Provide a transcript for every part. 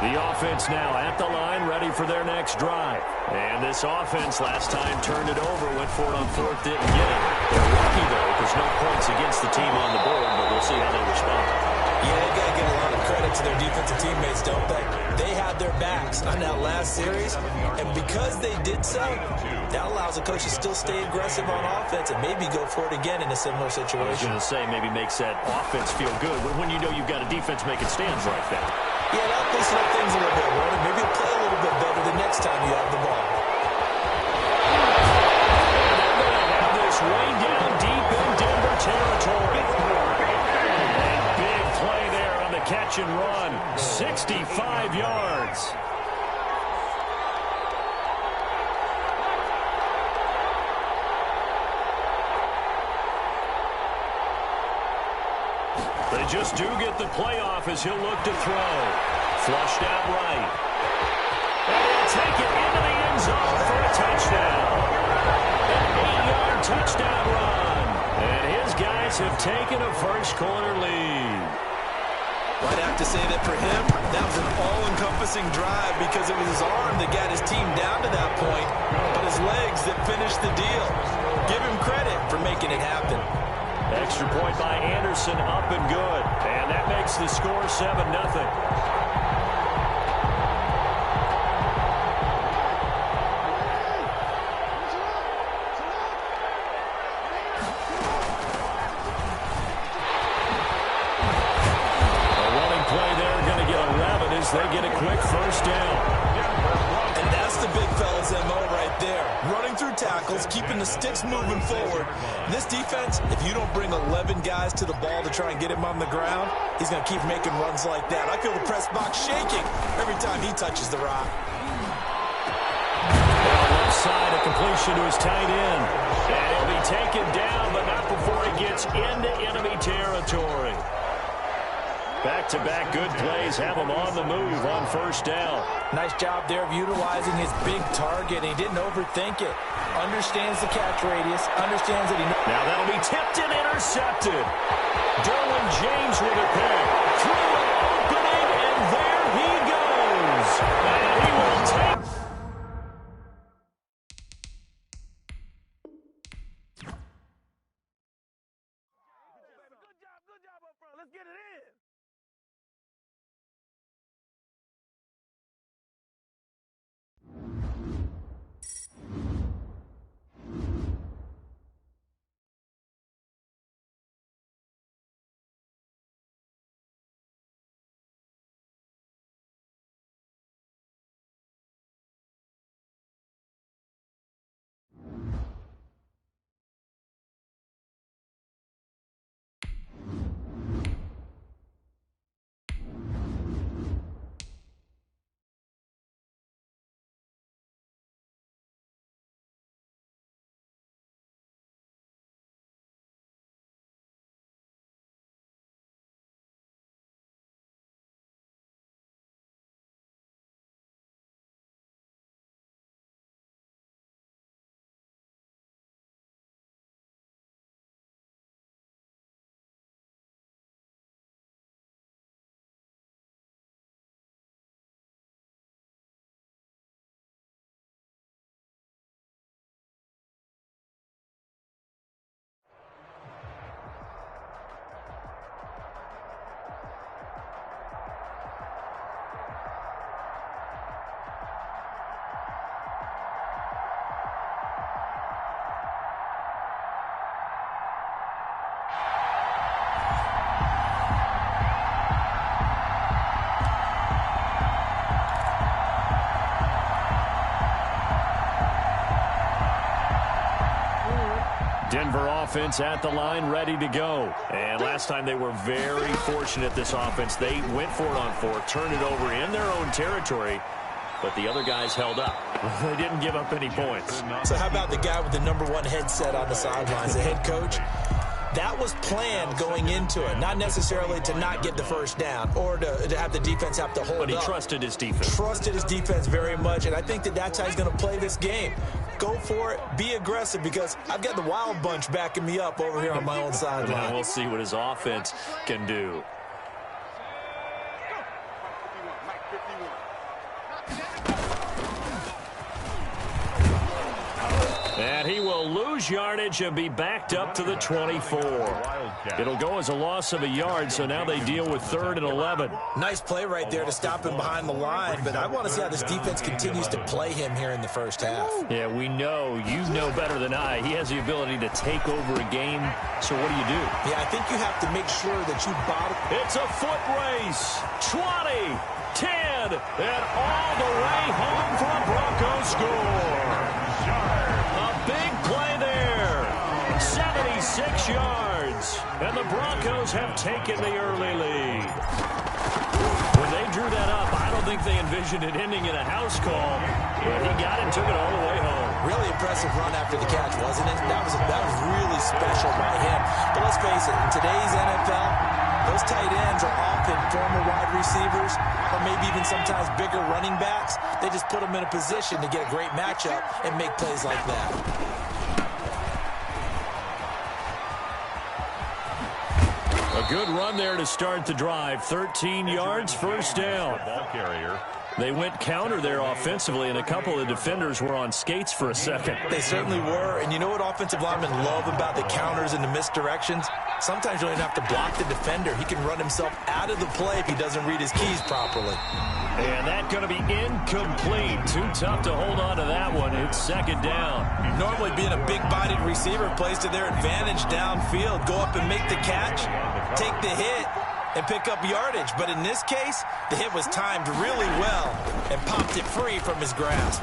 The offense now at the line, ready for their next drive. And this offense last time turned it over, went for it on fourth, didn't get it. They're lucky, though, because no points against the team on the board, but we'll see how they respond. Yeah, they got to give a lot of credit to their defensive teammates, don't they? They had their backs on that last series, and because they did so, that allows the coach to still stay aggressive on offense and maybe go for it again in a similar situation. I was going to say, maybe makes that offense feel good when you know you've got a defense making stands like that. Yeah, that'll loosen up things a little bit, Warren. Maybe you'll play a little bit better the next time you have the ball. They're going to have this way down deep in Denver territory. Big play there on the catch and run. 65 yards. They just do get the playoff as he'll look to throw. Flushed out right. And he'll take it into the end zone for a touchdown. An 8-yard touchdown run. And his guys have taken a first-quarter lead. I'd have to say that for him, that was an all-encompassing drive because it was his arm that got his team down to that point, but his legs that finished the deal. Give him credit for making it happen. Extra point by Anderson, up and good. And that makes the score 7-0. A running play there, going to get 11 as they get a quick first down. And that's the big fella's MO right there. Running through tackles, keeping the sticks moving forward. This defense, if you don't bring 11 guys to the ball to try and get him on the ground, he's going to keep making runs like that. I feel the press box shaking every time he touches the rock. Left side, a completion to his tight end. And he'll be taken down, but not before he gets into enemy territory. Back-to-back good plays have him on the move on first down. Nice job there of utilizing his big target. He didn't overthink it. Understands the catch radius. Understands that he... Now that'll be tipped and intercepted. Derwin James with a pick. Through an opening, and there he goes. And he will take... Good job up front. Let's get it in. Denver offense at the line, ready to go. And last time they were very fortunate, this offense. They went for it on fourth, turned it over in their own territory, but the other guys held up. They didn't give up any points. So how about the guy with the #1 headset on the sidelines, the head coach? That was planned going into it, not necessarily to not get the first down or to have the defense have to hold up. But he trusted his defense. Trusted his defense very much, and I think that that's how he's going to play this game. Go for it, be aggressive, because I've got the Wild Bunch backing me up over here on my own sideline. And we'll see what his offense can do. Mike 51. lose yardage and be backed up to the 24. It'll go as a loss of a yard, so now they deal with 3rd and 11. Nice play right there to stop him behind the line, but I want to see how this defense continues to play him here in the first half. Yeah, we know. You know better than I. He has the ability to take over a game, so what do? Yeah, I think you have to make sure that you bottom. It's a foot race. 20, 10, and all the way home for a Broncos score. A big play there. 76 yards. And the Broncos have taken the early lead. When they drew that up, I don't think they envisioned it ending in a house call. But he got it, took it all the way home. Really impressive run after the catch, wasn't it? That was really special by him. But let's face it, in today's NFL, those tight ends are often former wide receivers or maybe even sometimes bigger running backs. They just put them in a position to get a great matchup and make plays like that. A good run there to start the drive. 13 yards, first down. Ball carrier. They went counter there offensively, and a couple of defenders were on skates for a second. They certainly were, and you know what offensive linemen love about the counters and the misdirections? Sometimes you don't even have to block the defender. He can run himself out of the play if he doesn't read his keys properly. And that's going to be incomplete. Too tough to hold on to that one. It's second down. Normally being a big-bodied receiver plays to their advantage downfield. Go up and make the catch, take the hit, and pick up yardage. But in this case, the hit was timed really well and popped it free from his grasp.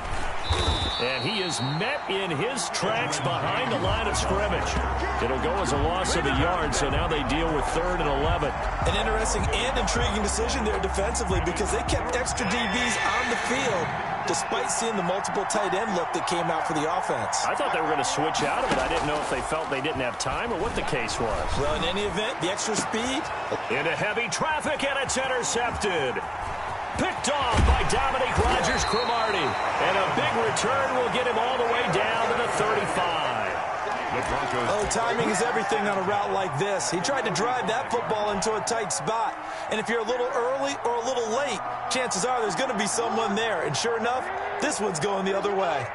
And he is met in his tracks behind the line of scrimmage. It'll go as a loss of a yard, so now they deal with 3rd and 11. An interesting and intriguing decision there defensively because they kept extra DBs on the field despite seeing the multiple tight end look that came out for the offense. I thought they were going to switch out of it. I didn't know if they felt they didn't have time or what the case was. Well, in any event, the extra speed. Into heavy traffic, and it's intercepted. Picked off by Dominique Rodgers-Cromartie. And a big return will get him all the way down to the 35. Oh, timing is everything on a route like this. He tried to drive that football into a tight spot. And if you're a little early or a little late, chances are there's going to be someone there. And sure enough, this one's going the other way.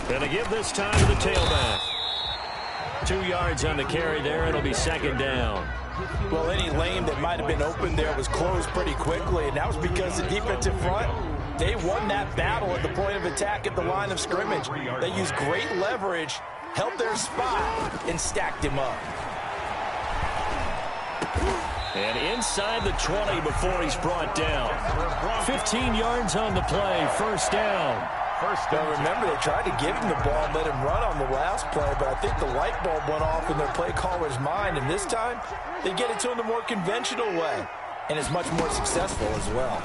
Gonna give this time to the tailback. 2 yards on the carry there. It'll be second down. Well, any lane that might have been open there was closed pretty quickly, and that was because the defensive front, they won that battle at the point of attack at the line of scrimmage. They used great leverage, held their spot, and stacked him up. And inside the 20 before he's brought down. 15 yards on the play, first down. Now, remember, they tried to give him the ball and let him run on the last play, but I think the light bulb went off in their play caller's mind, and this time, they get it to him the more conventional way, and it's much more successful as well.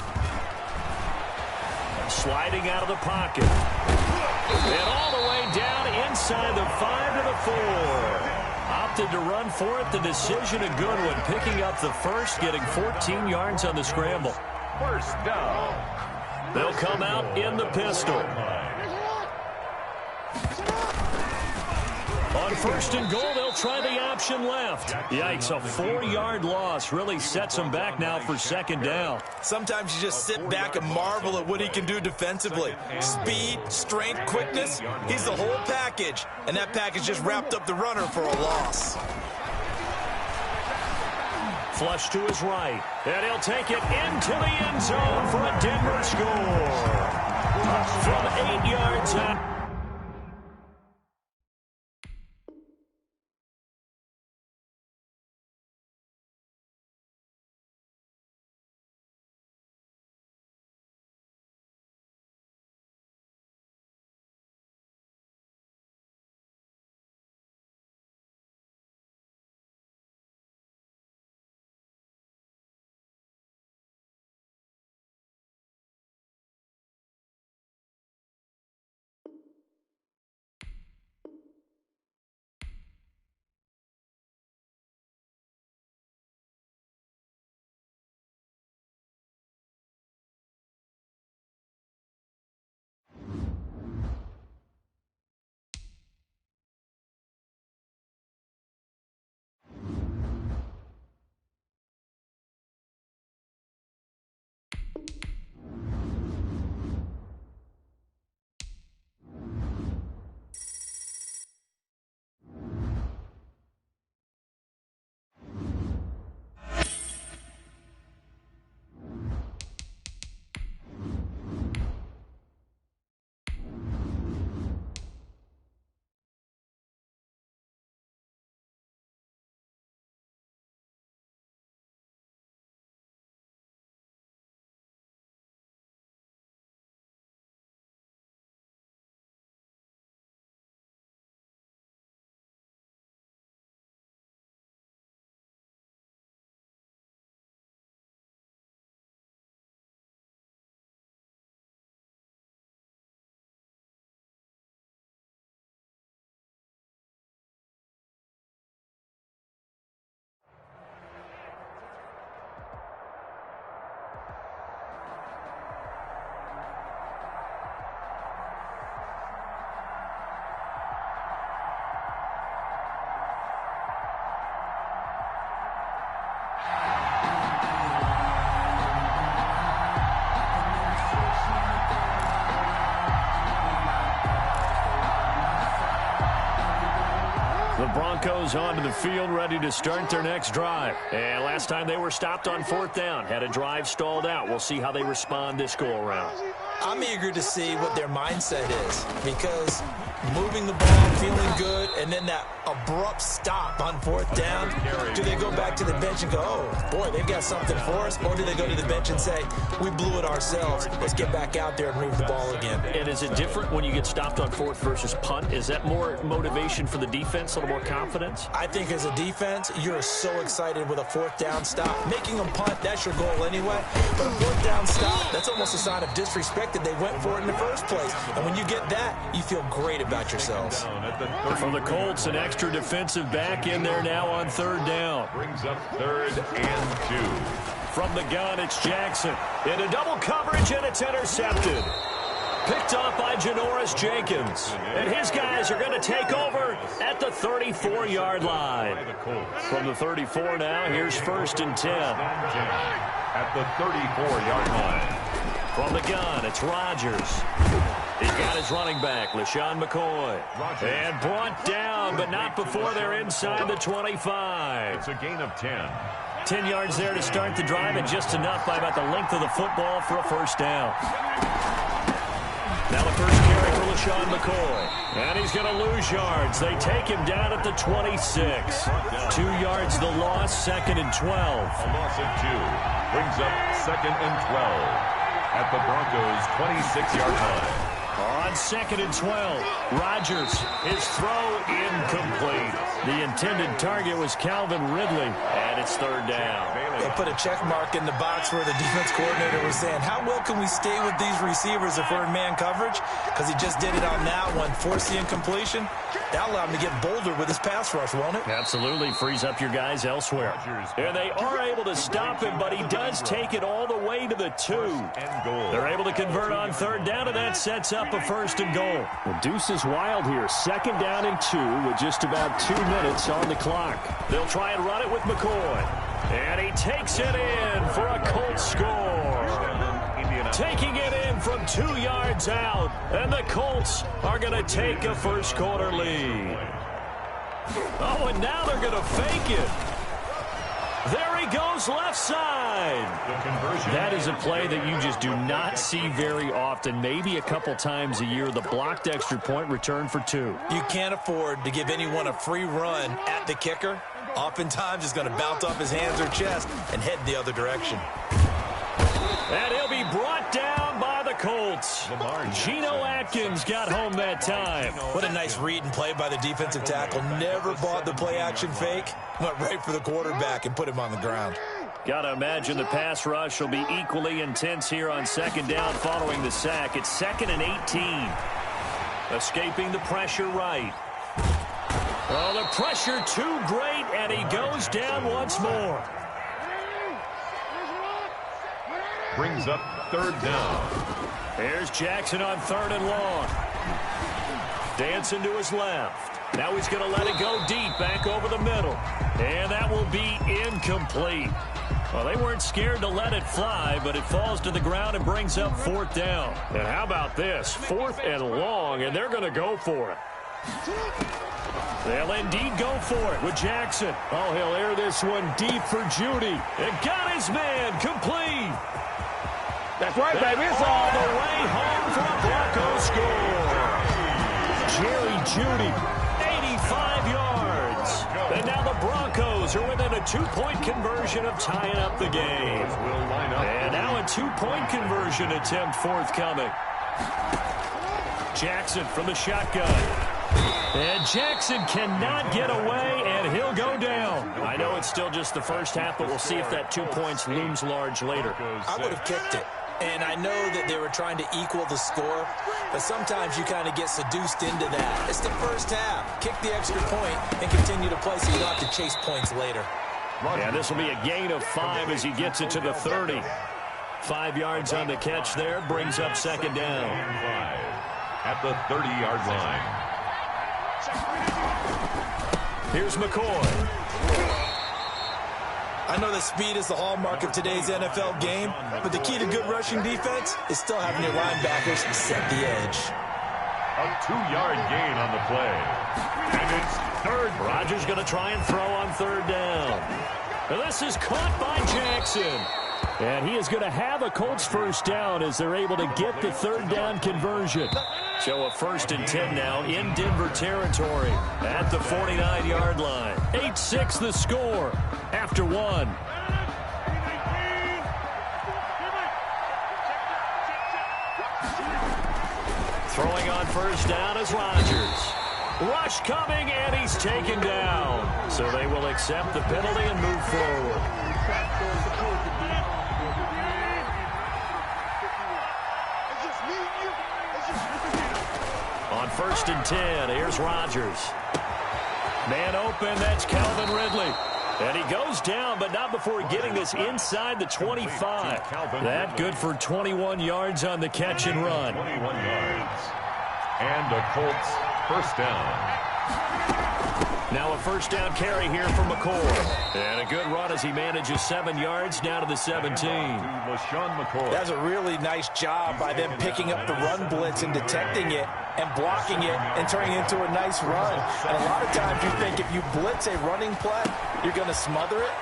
Sliding out of the pocket. And all the way down inside the 5 to the 4. Opted to run for it. The decision a good one. Picking up the first, getting 14 yards on the scramble. First down. They'll come out in the pistol. On first and goal, they'll try the option left. Yikes, a 4-yard loss really sets them back now for second down. Sometimes you just sit back and marvel at what he can do defensively. Speed, strength, quickness, he's the whole package. And that package just wrapped up the runner for a loss. Flush to his right. And he'll take it into the end zone for a Denver score. From 8 yards out. The Broncos onto the field, ready to start their next drive. And last time they were stopped on 4th down, had a drive stalled out. We'll see how they respond this go-around. I'm eager to see what their mindset is, because moving the ball, feeling good, and then that abrupt stop on 4th down, do they go back to the bench and go, oh, boy, they've got something for us, or do they go to the bench and say, we blew it ourselves, let's get back out there and move the ball again? And is it different when you get stopped on 4th versus punt? Is that more motivation for the defense, a little more confidence? I think as a defense, you're so excited with a 4th down stop. Making them punt, that's your goal anyway. But a 4th down stop, that's almost a sign of disrespect that they went for it in the first place. And when you get that, you feel great about yourselves. For the Colts, an extra defensive back in there now on 3rd down. Brings up 3rd and 2. From the gun, it's Jackson. Into double coverage, and it's intercepted. Picked off by Janoris Jenkins. And his guys are going to take over at the 34-yard line. From the 34 now, here's 1st and 10. At the 34-yard line. From the gun, it's Rodgers. He's got his running back, LaShawn McCoy. And brought down, but not before they're inside the 25. It's a gain of 10. 10 yards there to start the drive, and just enough by about the length of the football for a 1st down. Now the first carry for LaShawn McCoy. And he's going to lose yards. They take him down at the 26. 2 yards the loss, 2nd and 12. A loss of 2. Brings up 2nd and 12. At the Broncos' 26-yard line. On 2nd and 12, Rodgers, his throw incomplete. The intended target was Calvin Ridley, and it's 3rd down. They put a check mark in the box where the defense coordinator was saying, how well can we stay with these receivers if we're in man coverage? Because he just did it on that one, force the incompletion. That'll allow him to get bolder with his pass rush, won't it? Absolutely, frees up your guys elsewhere. And they are able to stop him, but he does take it all the way to the 2. They're able to convert on 3rd down, and that sets up a 1st and goal. Well, deuce is wild here. 2nd down and 2 with just about 2 minutes on the clock. They'll try and run it with McCoy. And he takes it in for a Colts score. Taking it in from 2 yards out. And the Colts are going to take a first quarter lead. Oh, and now they're going to fake it. There he goes, left side. That is a play that you just do not see very often, maybe a couple times a year. The blocked extra point return for 2. You can't afford to give anyone a free run at the kicker. Oftentimes, he's going to bounce off his hands or chest and head the other direction. And he'll be brought down by the Colts. Geno Atkins got home that time. What a nice read and play by the defensive tackle. Never bought the play-action fake. Went right for the quarterback and put him on the ground. Got to imagine the pass rush will be equally intense here on 2nd down following the sack. It's 2nd and 18. Escaping the pressure right. Oh, the pressure too great, and he goes down once more. Brings up 3rd down. Here's Jackson on 3rd and long. Dancing to his left. Now he's going to let it go deep, back over the middle. And that will be incomplete. Well, they weren't scared to let it fly, but it falls to the ground and brings up 4th down. And how about this? 4th and long, and they're going to go for it. They'll indeed go for it with Jackson. Oh, he'll air this one deep for Judy. And got his man complete. That's right, baby. It's all the way home for a Bronco score. Jerry Judy, 85 yards. And now the Broncos are within a 2-point conversion of tying up the game. And now a 2-point conversion attempt forthcoming. Jackson from the shotgun. And Jackson cannot get away, and he'll go down. I know it's still just the first half, but we'll see if that 2 points looms large later. I would have kicked it. And I know that they were trying to equal the score, but sometimes you kind of get seduced into that. It's the first half. Kick the extra point and continue to play so you don't have to chase points later. Yeah, this will be a gain of 5 as he gets it to the 30. 5 yards on the catch there, brings up 2nd down. At the 30-yard line. Here's McCoy. I know that speed is the hallmark of today's NFL game, but the key to good rushing defense is still having your linebackers set the edge. A 2-yard gain on the play. And it's Third. Rodgers going to try and throw on third down. And this is caught by Jackson. And he is going to have a Colts first down as they're able to get the third down conversion. So a 1st and 10 now in Denver territory at the 49-yard line. 8-6 the score after one. Throwing on first down is Rodgers. Rush coming, and he's taken down. So they will accept the penalty and move forward. On 1st and 10, here's Rodgers. Man open, that's Calvin Ridley. And he goes down, but not before getting this inside the 25. That good for 21 yards on the catch and run. 21 yards. And a Colts first down. Now a first down carry here from McCoy. And a good run as he manages 7 yards down to the 17. That's a really nice job by them picking up the run blitz and detecting it and blocking it and turning it into a nice run. And a lot of times you think if you blitz a running play, you're going to smother it.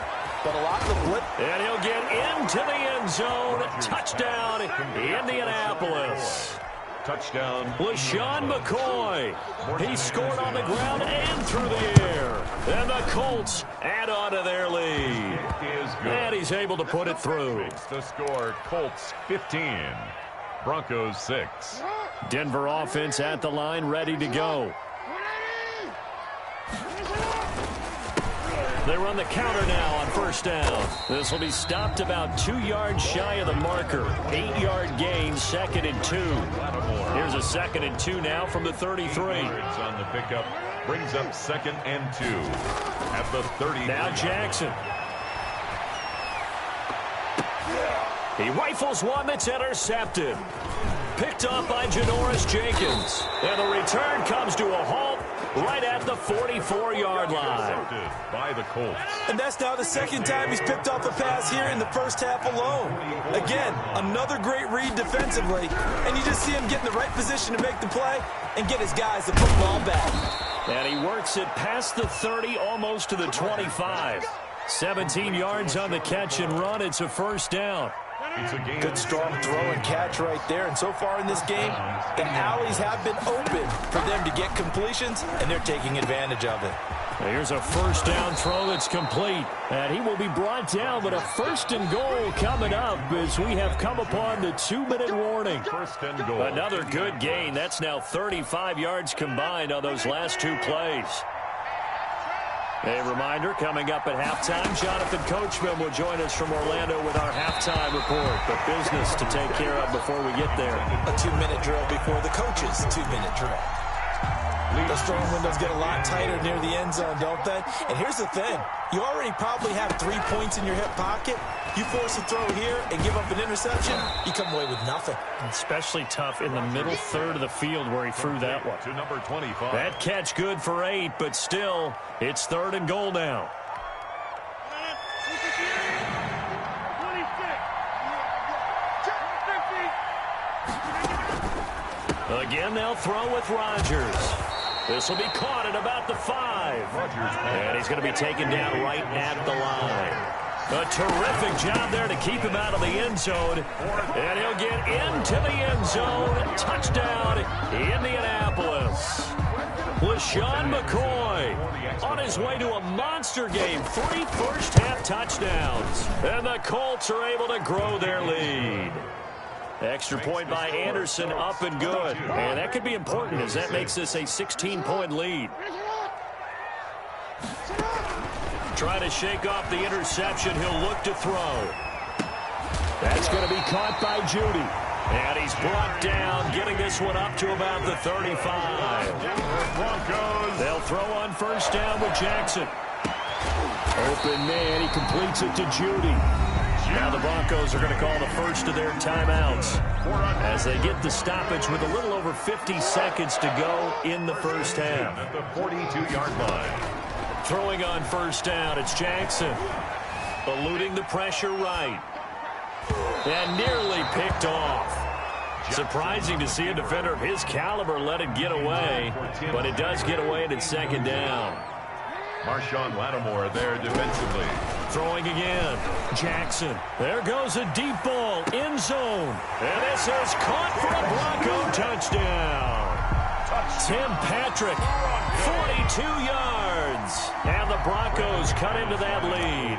But a lot of the blitz. And he'll get into the end zone. Touchdown, Indianapolis. Touchdown. LaShawn McCoy. He scored on the ground and through the air. And the Colts add on to their lead. And he's able to put it through. The score, Colts 15, Broncos 6. Denver offense at the line, ready to go. They run the counter now on first down. This will be stopped about 2 yards shy of the marker. 8-yard gain, 2nd and 2. Here's a 2nd and 2 now from the 33. On the pickup, brings up 2nd and 2 at the 30. Now Jackson. He rifles one that's intercepted. Picked up by Janoris Jenkins. And the return comes to a halt right at the 44-yard line. By the Colts. And that's now the 2nd time he's picked off a pass here in the first half alone. Again, another great read defensively. And you just see him get in the right position to make the play and get his guys the football back. And he works it past the 30, almost to the 25. 17 yards on the catch and run. It's a first down. Good strong throw and catch right there. And so far in this game, the alleys have been open for them to get completions, and they're taking advantage of it. Here's a first down throw that's complete. And he will be brought down, but a 1st and goal coming up as we have come upon the 2-minute warning. 1st and goal. Another good gain. That's now 35 yards combined on those last 2 plays. A reminder, coming up at halftime, Jonathan Coachman will join us from Orlando with our halftime report. But business to take care of before we get there. A 2-minute drill before the coach's 2-minute drill. Those throwing windows get a lot tighter near the end zone, don't they? And here's the thing. You already probably have 3 points in your hip pocket. You force a throw here and give up an interception, you come away with nothing. Especially tough in the middle third of the field where he threw that one. To number 25. That catch good for 8, but still, it's 3rd and goal now. Again, they'll throw with Rodgers. This will be caught at about the 5. And he's going to be taken down right at the line. A terrific job there to keep him out of the end zone. And he'll get into the end zone. Touchdown, Indianapolis. LaShawn McCoy on his way to a monster game. 3 first-half touchdowns. And the Colts are able to grow their lead. Extra point by Anderson, up and good. And that could be important as that makes this a 16-point lead. Trying to shake off the interception. He'll look to throw. That's going to be caught by Judy. And he's brought down, getting this one up to about the 35. Broncos. They'll throw on first down with Jackson. Open man, he completes it to Judy. Now the Broncos are going to call the first of their timeouts as they get the stoppage with a little over 50 seconds to go in the first half. At the 42-yard line. Throwing on first down, it's Jackson. Eluding the pressure right. And nearly picked off. Surprising to see a defender of his caliber let it get away, but it does get away and it's second down. Marshawn Lattimore there defensively. Throwing again. Jackson. There goes a deep ball. End zone. And this is caught for a Bronco touchdown. Tim Patrick, 42 yards. And the Broncos cut into that lead.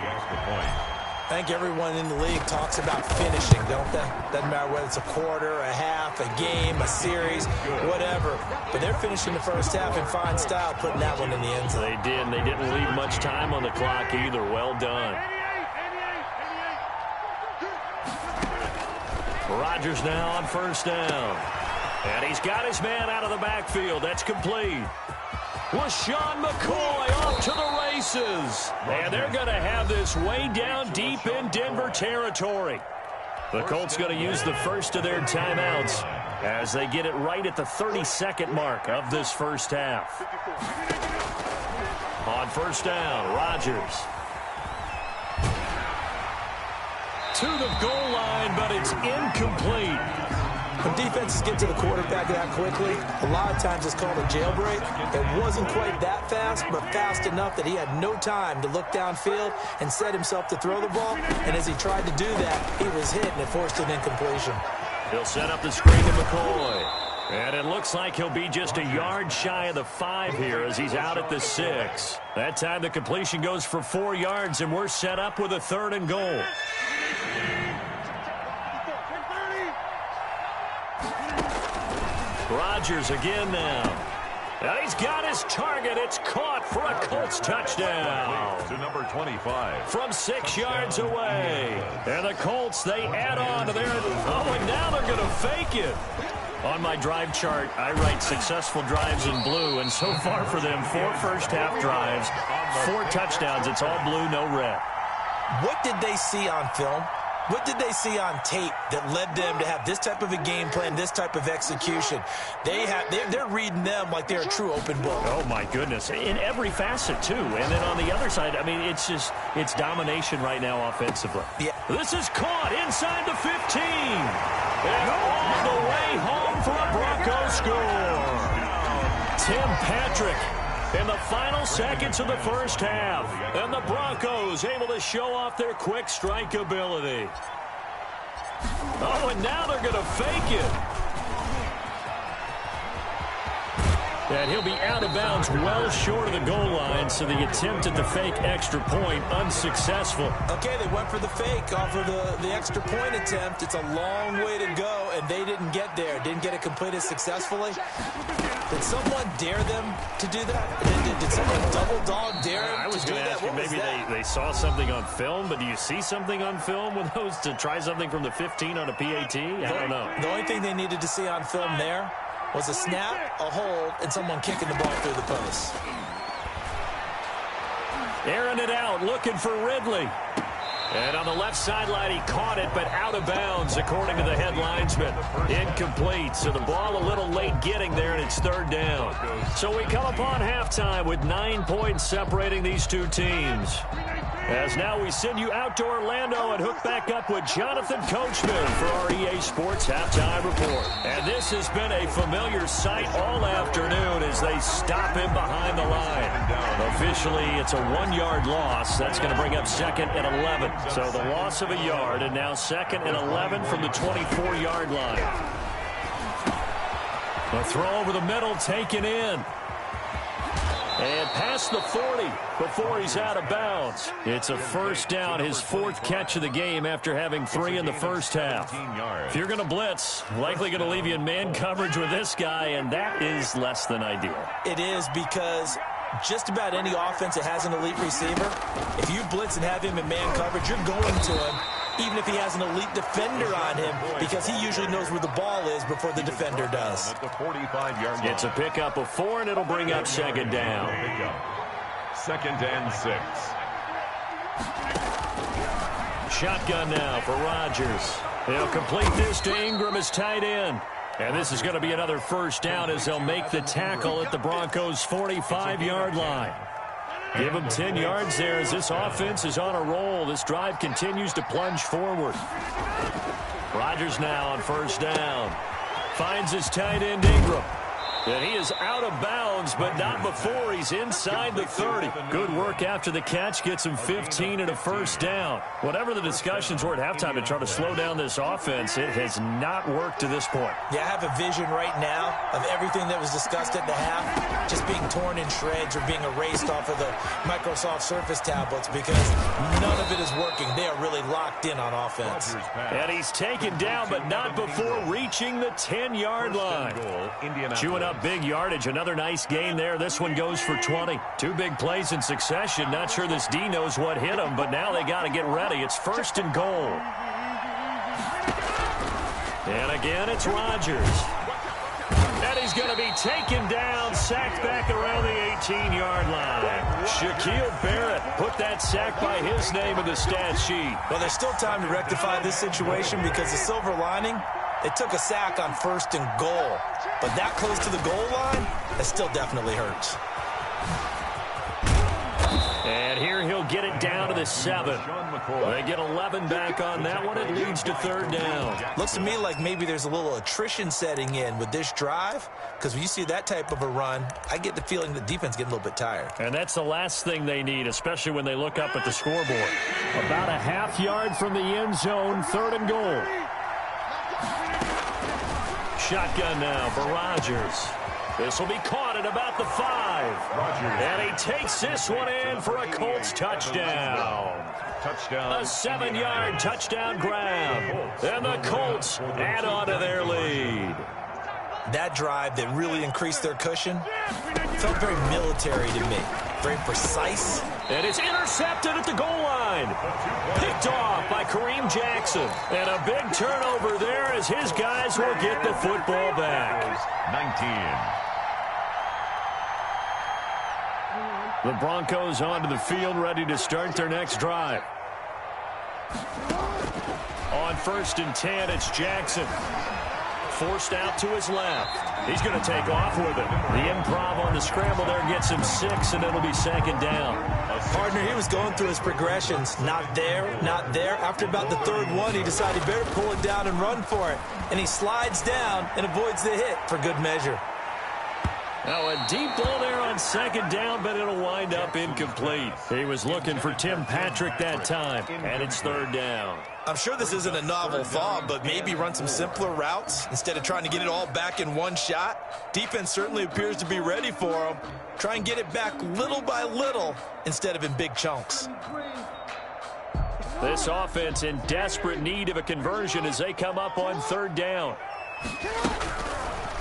I think everyone in the league talks about finishing, don't they? Doesn't matter whether it's a quarter, a half, a game, a series, whatever. But they're finishing the first half in fine style, putting that one in the end zone. They did, and they didn't leave much time on the clock either. Well done. Rodgers now on first down. And he's got his man out of the backfield. That's complete. LaShawn McCoy off to the races. And they're going to have this way down deep in Denver territory. The Colts going to use the first of their timeouts as they get it right at the 32nd mark of this first half. On first down, Rodgers. To the goal line, but it's incomplete. When defenses get to the quarterback that quickly, a lot of times it's called a jailbreak. It wasn't quite that fast, but fast enough that he had no time to look downfield and set himself to throw the ball. And as he tried to do that, he was hit, and it forced an incompletion. He'll set up the screen to McCoy. And it looks like he'll be just a yard shy of the 5 here as he's out at the 6. That time the completion goes for 4 yards, and we're set up with a 3rd and goal. Rodgers again now. And he's got his target. It's caught for a Colts touchdown. To number 25. From 6 yards away. And the Colts, they add on to their... Oh, and now they're going to fake it. On my drive chart, I write successful drives in blue, and so far for them, 4 first-half drives, 4 touchdowns. It's all blue, no red. What did they see on film? What did they see on tape that led them to have this type of a game plan, this type of execution? They're reading them like they're a true open book. Oh, my goodness. In every facet, too. And then on the other side, I mean, it's domination right now offensively. Yeah. This is caught inside the 15. And all the way home for a Broncos score. Tim Patrick in the final seconds of the first half. And the Broncos able to show off their quick strike ability. Oh, and now they're going to fake it. And he'll be out of bounds well short of the goal line, so the attempt at the fake extra point unsuccessful. Okay, they went for the fake off of the extra point attempt. It's a long way to go, and they didn't get there. Didn't get it completed successfully. Did someone dare them to do that? Did someone double dog dare them I was to do going to that? ask you, maybe they saw something on film, but do you see something on film with those to try something from the 15 on a PAT? I don't know. The only thing they needed to see on film there was a snap, a hold, and someone kicking the ball through the post. Airing it out, looking for Ridley. And on the left sideline, he caught it, but out of bounds, according to the head linesman. Incomplete, so the ball a little late getting there, and it's 3rd down. So we come upon halftime with 9 points separating these two teams. As now we send you out to Orlando and hook back up with Jonathan Coachman for our EA Sports Halftime Report. And this has been a familiar sight all afternoon as they stop him behind the line. Officially, it's a 1-yard loss. That's going to bring up 2nd and 11. So the loss of a yard, and now 2nd and 11 from the 24-yard line. A throw over the middle taken in. And past the 40 before he's out of bounds. It's a first down, his 4th catch of the game after having 3 in the first half. If you're going to blitz, likely going to leave you in man coverage with this guy, and that is less than ideal. It is, because just about any offense that has an elite receiver, if you blitz and have him in man coverage, you're going to him, even if he has an elite defender on him, because he usually knows where the ball is before the defender does. It's a pickup of 4, and it'll bring up 2nd down. 2nd and 6. Shotgun now for Rodgers. He'll complete this to Ingram as tight end. And this is going to be another first down as they'll make the tackle at the Broncos' 45-yard line. Give them 10 yards there as this offense is on a roll. This drive continues to plunge forward. Rodgers now on first down. finds his tight end Ingram. And he is out of bounds, but not before he's inside the 30. Good work after the catch. Gets him 15 and a first down. Whatever the discussions were at halftime to try to slow down this offense, it has not worked to this point. Yeah, I have a vision right now of everything that was discussed at the half just being torn in shreds or being erased off of the Microsoft Surface tablets because none of it is working. They are really locked in on offense. And he's taken down, but not before reaching the 10-yard line. Chewing up big yardage. Another nice gain there. This one goes for 20. Two big plays in succession. Not sure this D knows what hit him, but now they got to get ready. It's first and goal. And again, it's Rodgers. And he's going to be taken down, sacked back around the 18-yard line. Shaquille Barrett put that sack by his name in the stat sheet. Well, there's still time to rectify this situation because the silver lining, it took a sack on first and goal. But that close to the goal line, that still definitely hurts. And here he'll get it down to the 7. They get 11 back on that one. It leads to third down. Looks to me like maybe there's a little attrition setting in with this drive, because when you see that type of a run, I get the feeling the defense getting a little bit tired. And that's the last thing they need, especially when they look up at the scoreboard. About a half yard from the end zone, third and goal. Shotgun now for Rodgers. This will be caught at about the 5. And he takes this one in for a Colts touchdown. A 7-yard touchdown grab. And the Colts add on to their lead. That drive that really increased their cushion felt very military to me. Very precise. And it's intercepted at the goal line. Picked off by Kareem Jackson. And a big turnover there as his guys will get the football back. 19. The Broncos onto the field, ready to start their next drive. On first and 10, it's Jackson. Forced out to his left. He's going to take off with it. The improv on the scramble there gets him 6, and it'll be second down. Partner, he was going through his progressions. Not there, not there. After about the third one, he decided he better pull it down and run for it. And he slides down and avoids the hit for good measure. Now a deep ball there on second down, but it'll wind up incomplete. He was looking for Tim Patrick that time, and it's third down. I'm sure this isn't a novel thought, but maybe run some simpler routes instead of trying to get it all back in one shot. Defense certainly appears to be ready for him. Try and get it back little by little instead of in big chunks. This offense in desperate need of a conversion as they come up on third down.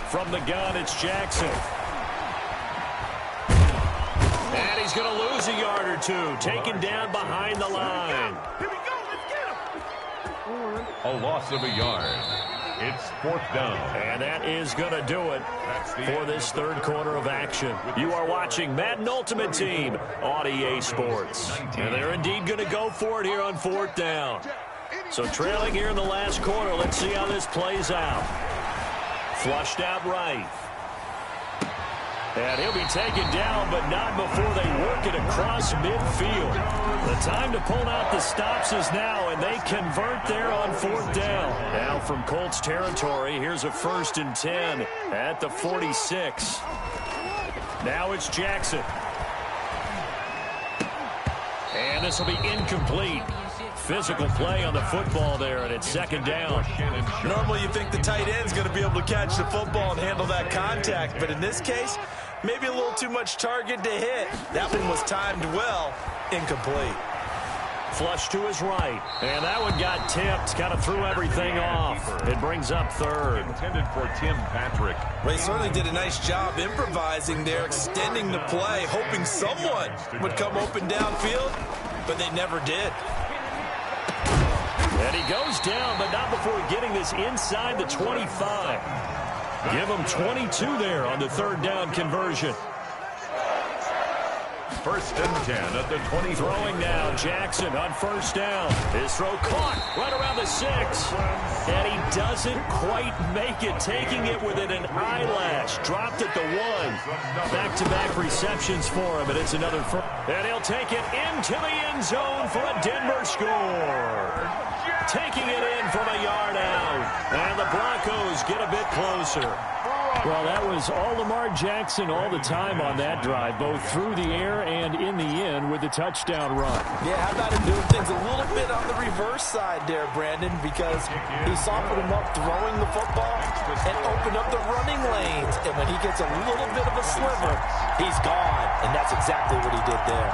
From the gun, it's Jackson. And he's going to lose a yard or two. Taken down behind the line. A loss of a yard. It's fourth down. And that is going to do it for this third quarter of action. You are watching Madden Ultimate Team on EA Sports. And they're indeed going to go for it here on fourth down. So trailing here in the last quarter, let's see how this plays out. Flushed out right. And he'll be taken down, but not before they work it across midfield. The time to pull out the stops is now, and they convert there on fourth down. Now from Colts territory, here's a first and 10 at the 46. Now it's Jackson. And this will be incomplete. Physical play on the football there, and it's second down. Normally you think the tight end's going to be able to catch the football and handle that contact, but in this case, maybe a little too much target to hit. That one was timed well, incomplete. Flush to his right, and that one got tipped, kind of threw everything off. It brings up third. Intended for Tim Patrick. Well, he certainly did a nice job improvising there, extending the play, hoping someone would come open downfield, but they never did. And he goes down, but not before getting this inside the 25. Give him 22 there on the third down conversion. First and 10 at the 20. Throwing now, Jackson on first down. His throw caught right around the 6. And he doesn't quite make it, taking it within an eyelash. Dropped at the 1. Back-to-back receptions for him, and it's another first. And he'll take it into the end zone for a Denver score. Taking it in from a yard out. And the Broncos get a bit closer. Well, that was all Lamar Jackson all the time on that drive, both through the air and in the end with the touchdown run. Yeah, how about him doing things a little bit on the reverse side there, Brandon, because he softened him up throwing the football and opened up the running lanes. And when he gets a little bit of a sliver, he's gone. And that's exactly what he did there.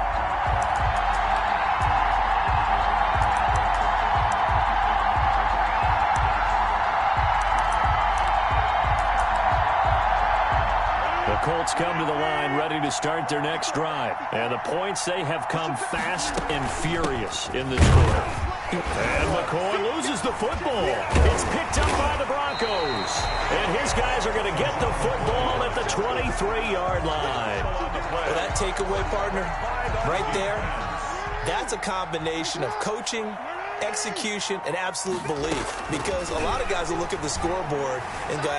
The Colts come to the line ready to start their next drive. And the points, they have come fast and furious in this quarter. And McCoy loses the football. It's picked up by the Broncos. And his guys are going to get the football at the 23-yard line. Well, that takeaway, partner, right there, that's a combination of coaching, execution, and absolute belief. Because a lot of guys will look at the scoreboard and go,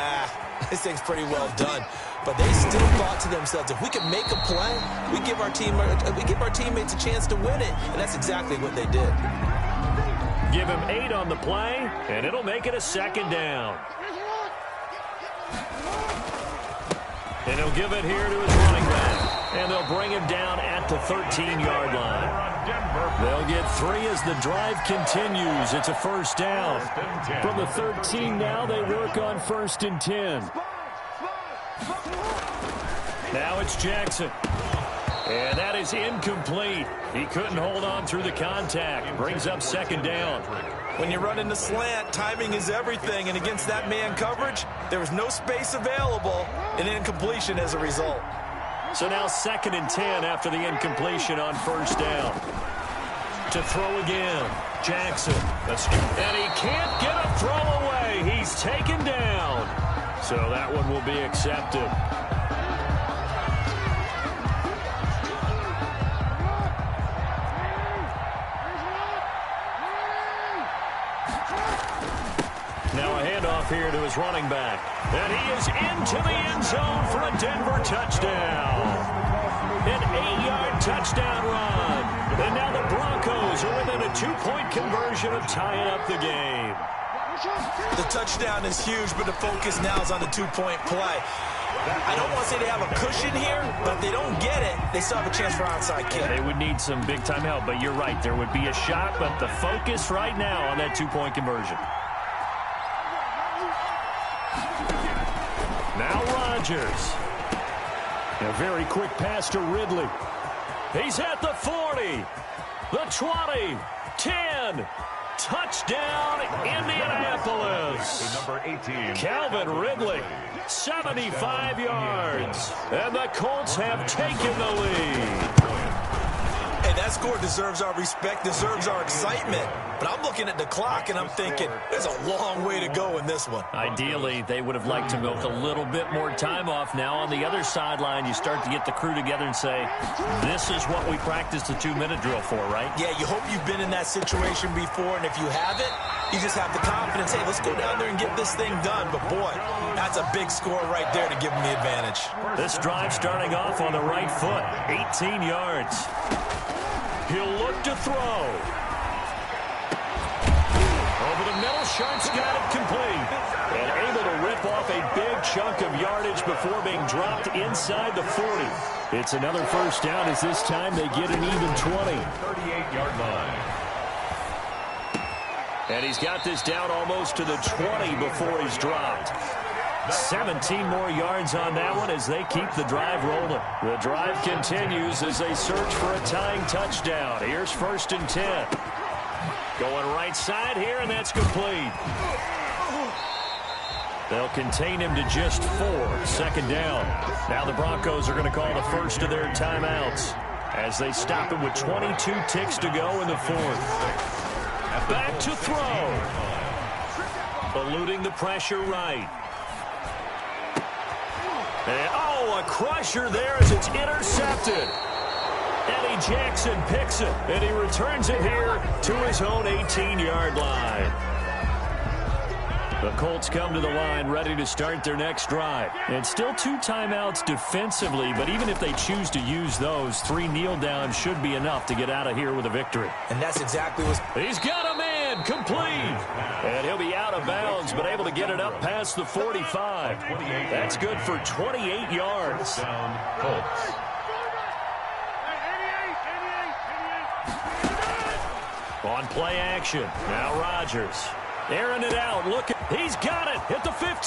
this thing's pretty well done. But they still thought to themselves, if we can make a play, we give our teammates a chance to win it. And that's exactly what they did. Give him 8 on the play, and it'll make it a second down. And he'll give it here to his running back. And they'll bring him down at the 13-yard line. They'll get 3 as the drive continues. It's a first down. From the 13 now, they work on first and 10. Now it's Jackson. And that is incomplete. He couldn't hold on through the contact. Brings up second down. When you run in the slant, timing is everything. And against that man coverage, there was no space available, and incompletion as a result. So now second and 10 after the incompletion on first down. To throw again, Jackson. And he can't get a throw away. He's taken down. So that one will be accepted. Now a handoff here to his running back. And he is into the end zone for a Denver touchdown. An 8-yard touchdown run. And now the Broncos are within a 2-point conversion of tying up the game. The touchdown is huge, but the focus now is on the 2-point play. I don't want to say they have a cushion here, but if they don't get it, they still have a chance for onside kick. They would need some big-time help, but you're right. There would be a shot, but the focus right now on that 2-point conversion. Now Rodgers. A very quick pass to Ridley. He's at the 40, the 20, 10. Touchdown, Indianapolis. Number 18. Calvin Ridley, 75 yards. And the Colts have taken the lead. Hey, that score deserves our respect, deserves our excitement. But I'm looking at the clock, and I'm thinking, there's a long way to go in this one. Ideally, they would have liked to milk a little bit more time off. Now on the other sideline, you start to get the crew together and say, this is what we practiced the 2-minute drill for, right? Yeah, you hope you've been in that situation before, and if you haven't, you just have the confidence, hey, let's go down there and get this thing done. But, boy, that's a big score right there to give them the advantage. This drive starting off on the right foot, 18 yards. He'll look to throw. Over the middle, Sharp's got it complete. And able to rip off a big chunk of yardage before being dropped inside the 40. It's another first down as this time they get an even 20. 38-yard line. And he's got this down almost to the 20 before he's dropped. 17 more yards on that one as they keep the drive rolling. The drive continues as they search for a tying touchdown. Here's first and 10. Going right side here, and that's complete. They'll contain him to just 4. Second down. Now the Broncos are going to call the first of their timeouts as they stop it with 22 ticks to go in the 4th. Back to throw. Eluding the pressure right. And, a crusher there as it's intercepted. Jackson picks it, and he returns it here to his own 18-yard line. The Colts come to the line ready to start their next drive. And still 2 timeouts defensively, but even if they choose to use those, 3 kneel downs should be enough to get out of here with a victory. And that's exactly what... He's got a man, complete. And he'll be out of bounds, but able to get it up past the 45. That's good for 28 yards. Down, Colts. On play action, now Rodgers. Airing it out, look, he's got it at the 15.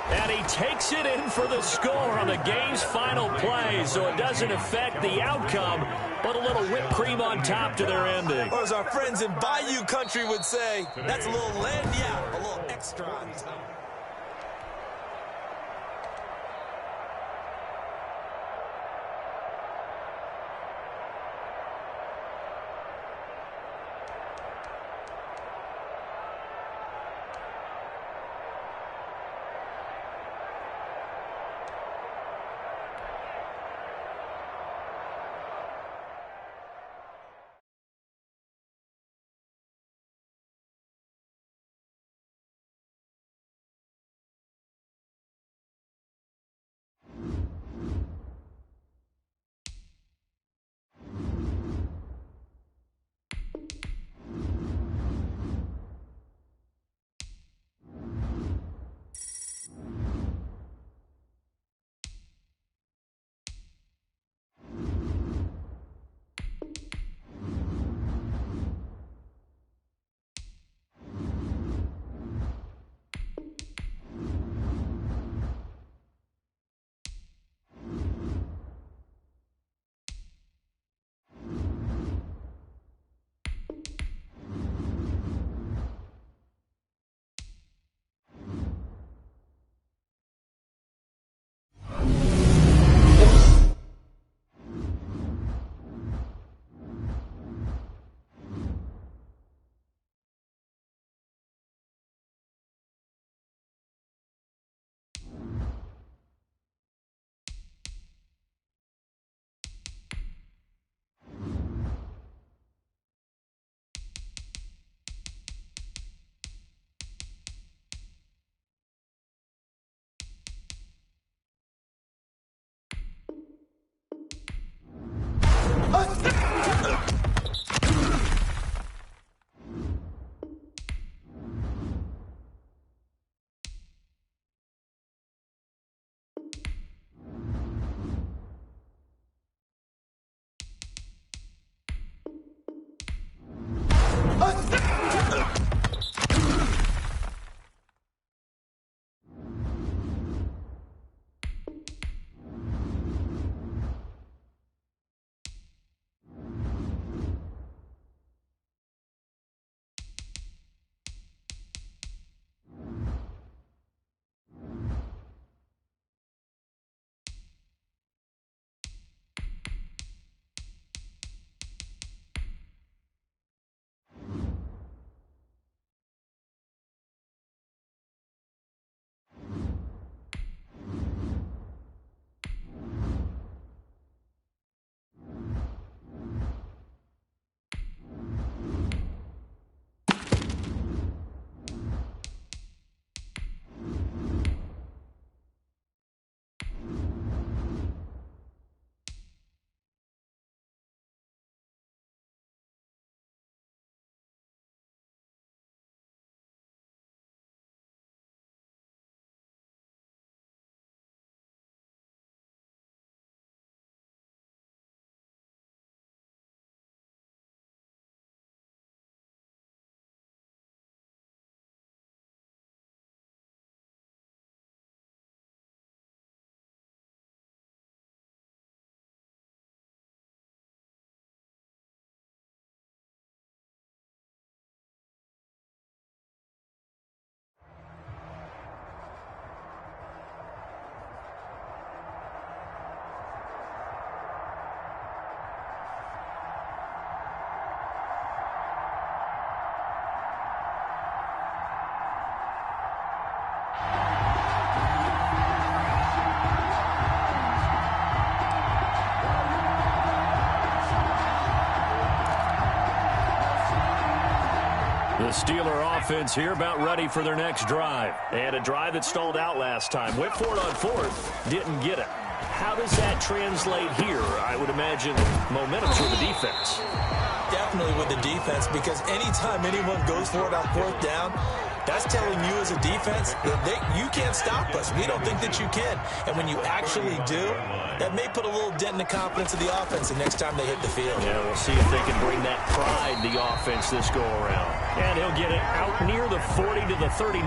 And he takes it in for the score on the game's final play, so it doesn't affect the outcome, but a little whipped cream on top to their ending. Or as our friends in Bayou Country would say, that's a little lagniappe, a little extra on top. The Steeler offense here about ready for their next drive. And a drive that stalled out last time. Went for it on fourth, didn't get it. How does that translate here? I would imagine momentum's with the defense. Definitely with the defense, because anytime anyone goes for it on fourth down, that's telling you as a defense that you can't stop us. We don't think that you can. And when you actually do, that may put a little dent in the confidence of the offense the next time they hit the field. Yeah, we'll see if they can bring that pride in the offense this go-around. And he'll get it out near the 40 to the 39.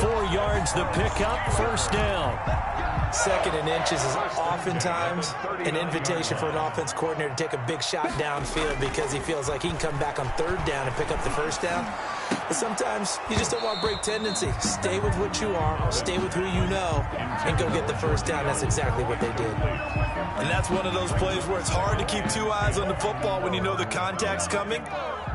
4 yards the pickup, first down. Second and inches is oftentimes an invitation for an offense coordinator to take a big shot downfield because he feels like he can come back on third down and pick up the first down. But sometimes you just don't want to break tendency. Stay with what you are, stay with who you know, and go get the first down. That's exactly what they did. And that's one of those plays where it's hard to keep 2 eyes on the football when you know the contact's coming,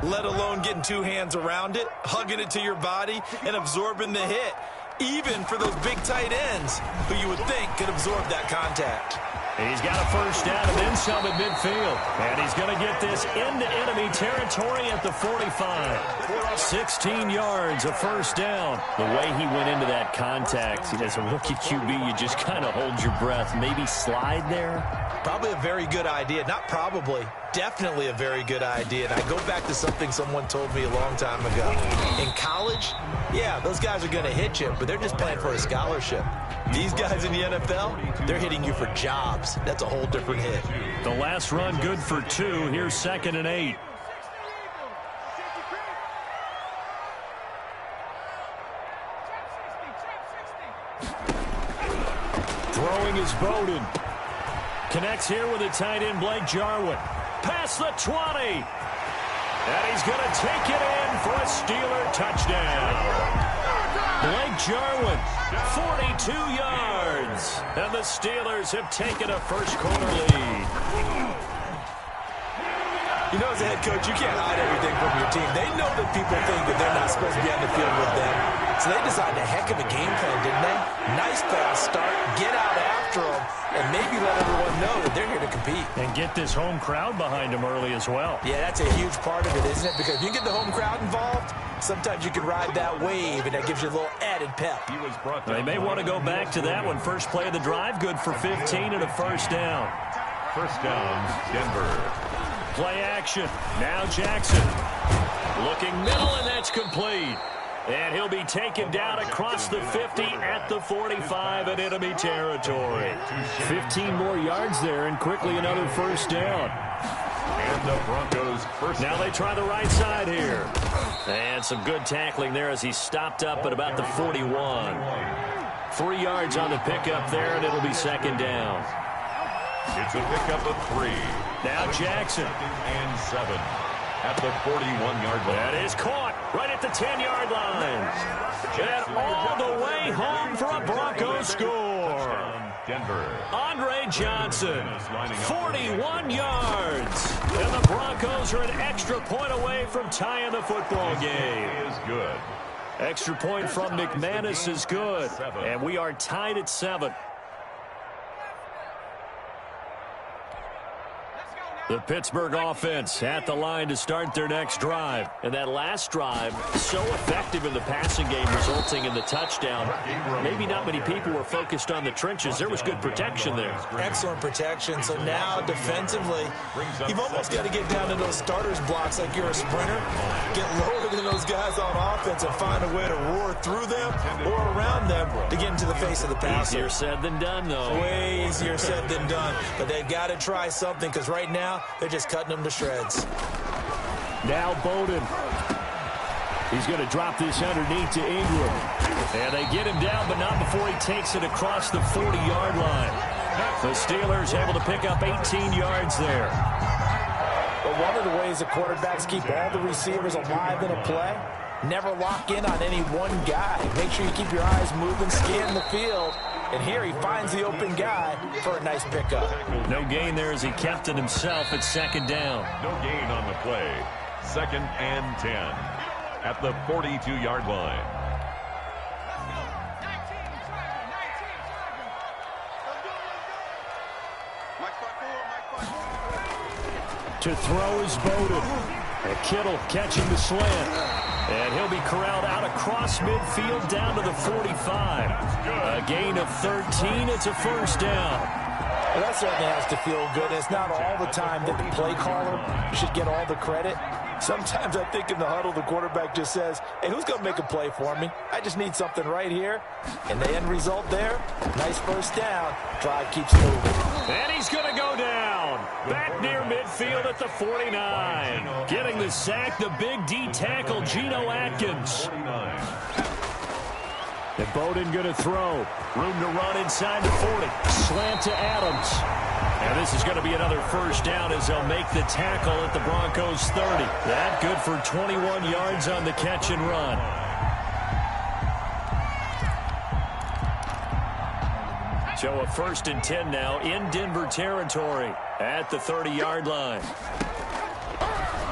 let alone getting 2 hands around it, hugging it to your body, and absorbing the hit. Even for those big tight ends who you would think could absorb that contact. He's got a first down and then some at midfield. And he's going to get this into enemy territory at the 45. 16 yards, a first down. The way he went into that contact, as a rookie QB, you just kind of hold your breath. Maybe slide there? Probably a very good idea. Not probably. Definitely a very good idea. And I go back to something someone told me a long time ago. In college, yeah, those guys are going to hit you, but they're just playing for a scholarship. These guys in the NFL, they're hitting you for jobs. That's a whole different hit. The last run good for 2. Here's 2nd and 8. Throwing is Bowden. Connects here with a tight end, Blake Jarwin. Past the 20. And he's going to take it in for a Steeler touchdown. Blake Jarwin, 42 yards. And the Steelers have taken a first-quarter lead. You know, as a head coach, you can't hide everything from your team. They know that people think that they're not supposed to be on the field with them. So they decided a heck of a game plan, didn't they? Nice fast start, get out after them, and maybe let everyone know that they're here to compete. And get this home crowd behind them early as well. Yeah, that's a huge part of it, isn't it? Because if you get the home crowd involved, sometimes you can ride that wave, and that gives you a little added pep. They may want to go back to that one. First play of the drive, good for 15 and a first down. First down, Denver. Play action. Now Jackson. Looking middle, and that's complete. And he'll be taken down across the 50 at the 45 in enemy territory. 15 more yards there, and quickly another first down. And the Broncos first now they try the right side here. And some good tackling there as he stopped up at about the 41. 3 yards on the pickup there, and it'll be second down. It's a pickup of 3. Now Jackson. And 7 at the 41-yard line. That is caught right at the 10-yard line. And all the way home for a Broncos score. Denver. Andre Johnson, 41 yards. And the Broncos are an extra point away from tying the football game. Is good. Extra point from McManus is good. And we are tied at 7. The Pittsburgh offense at the line to start their next drive. And that last drive, so effective in the passing game, resulting in the touchdown. Maybe not many people were focused on the trenches. There was good protection there. Excellent protection. So now defensively, you've almost got to get down to those starters blocks like you're a sprinter. Get lower than those guys on offense and find a way to roar through them or around them to get into the face of the passer. Easier said than done, though. Way easier said than done. But they've got to try something, because right now, they're just cutting them to shreds. Now Bowden. He's going to drop this underneath to Ingram. And they get him down, but not before he takes it across the 40-yard line. The Steelers able to pick up 18 yards there. But one of the ways the quarterbacks keep all the receivers alive in a play, never lock in on any one guy. Make sure you keep your eyes moving, scan the field. And here he finds the open guy for a nice pickup. No gain there as he kept it himself at second down. No gain on the play. 2nd and 10 at the 42-yard line. To throw is Bowden. And Kittle catching the slant. And he'll be corralled out across midfield down to the 45. A gain of 13. It's a first down. Well, that certainly has to feel good. It's not all the time that the play caller should get all the credit. Sometimes I think in the huddle, the quarterback just says, hey, who's going to make a play for me? I just need something right here. And the end result there, nice first down. Drive keeps moving. And he's going to go down. Back near midfield at the 49. Getting the sack, the big D tackle, Geno Atkins. And Bowden going to throw. Room to run inside the 40. Slant to Adams. And this is going to be another first down as they'll make the tackle at the Broncos 30. That good for 21 yards on the catch and run. So a 1st and 10 now in Denver territory at the 30-yard line.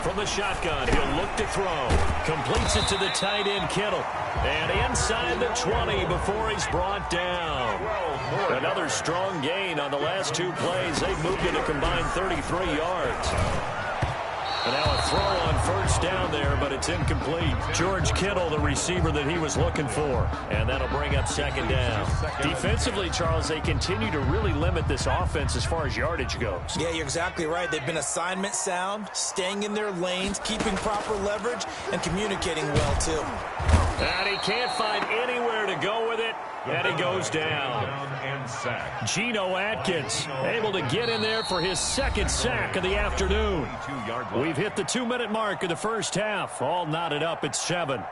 From the shotgun, he'll look to throw. Completes it to the tight end, Kittle. And inside the 20 before he's brought down. Another strong gain on the last 2 plays. They've moved it a combined 33 yards. And now a throw on first down there, but it's incomplete. George Kittle, the receiver that he was looking for. And that'll bring up 2nd down. Defensively, Charles, they continue to really limit this offense as far as yardage goes. Yeah, you're exactly right. They've been assignment sound, staying in their lanes, keeping proper leverage, and communicating well, too. And he can't find anywhere to go with it. And he goes down. Geno Atkins able to get in there for his 2nd sack of the afternoon. We've hit the 2-minute mark of the first half. All knotted up at 7.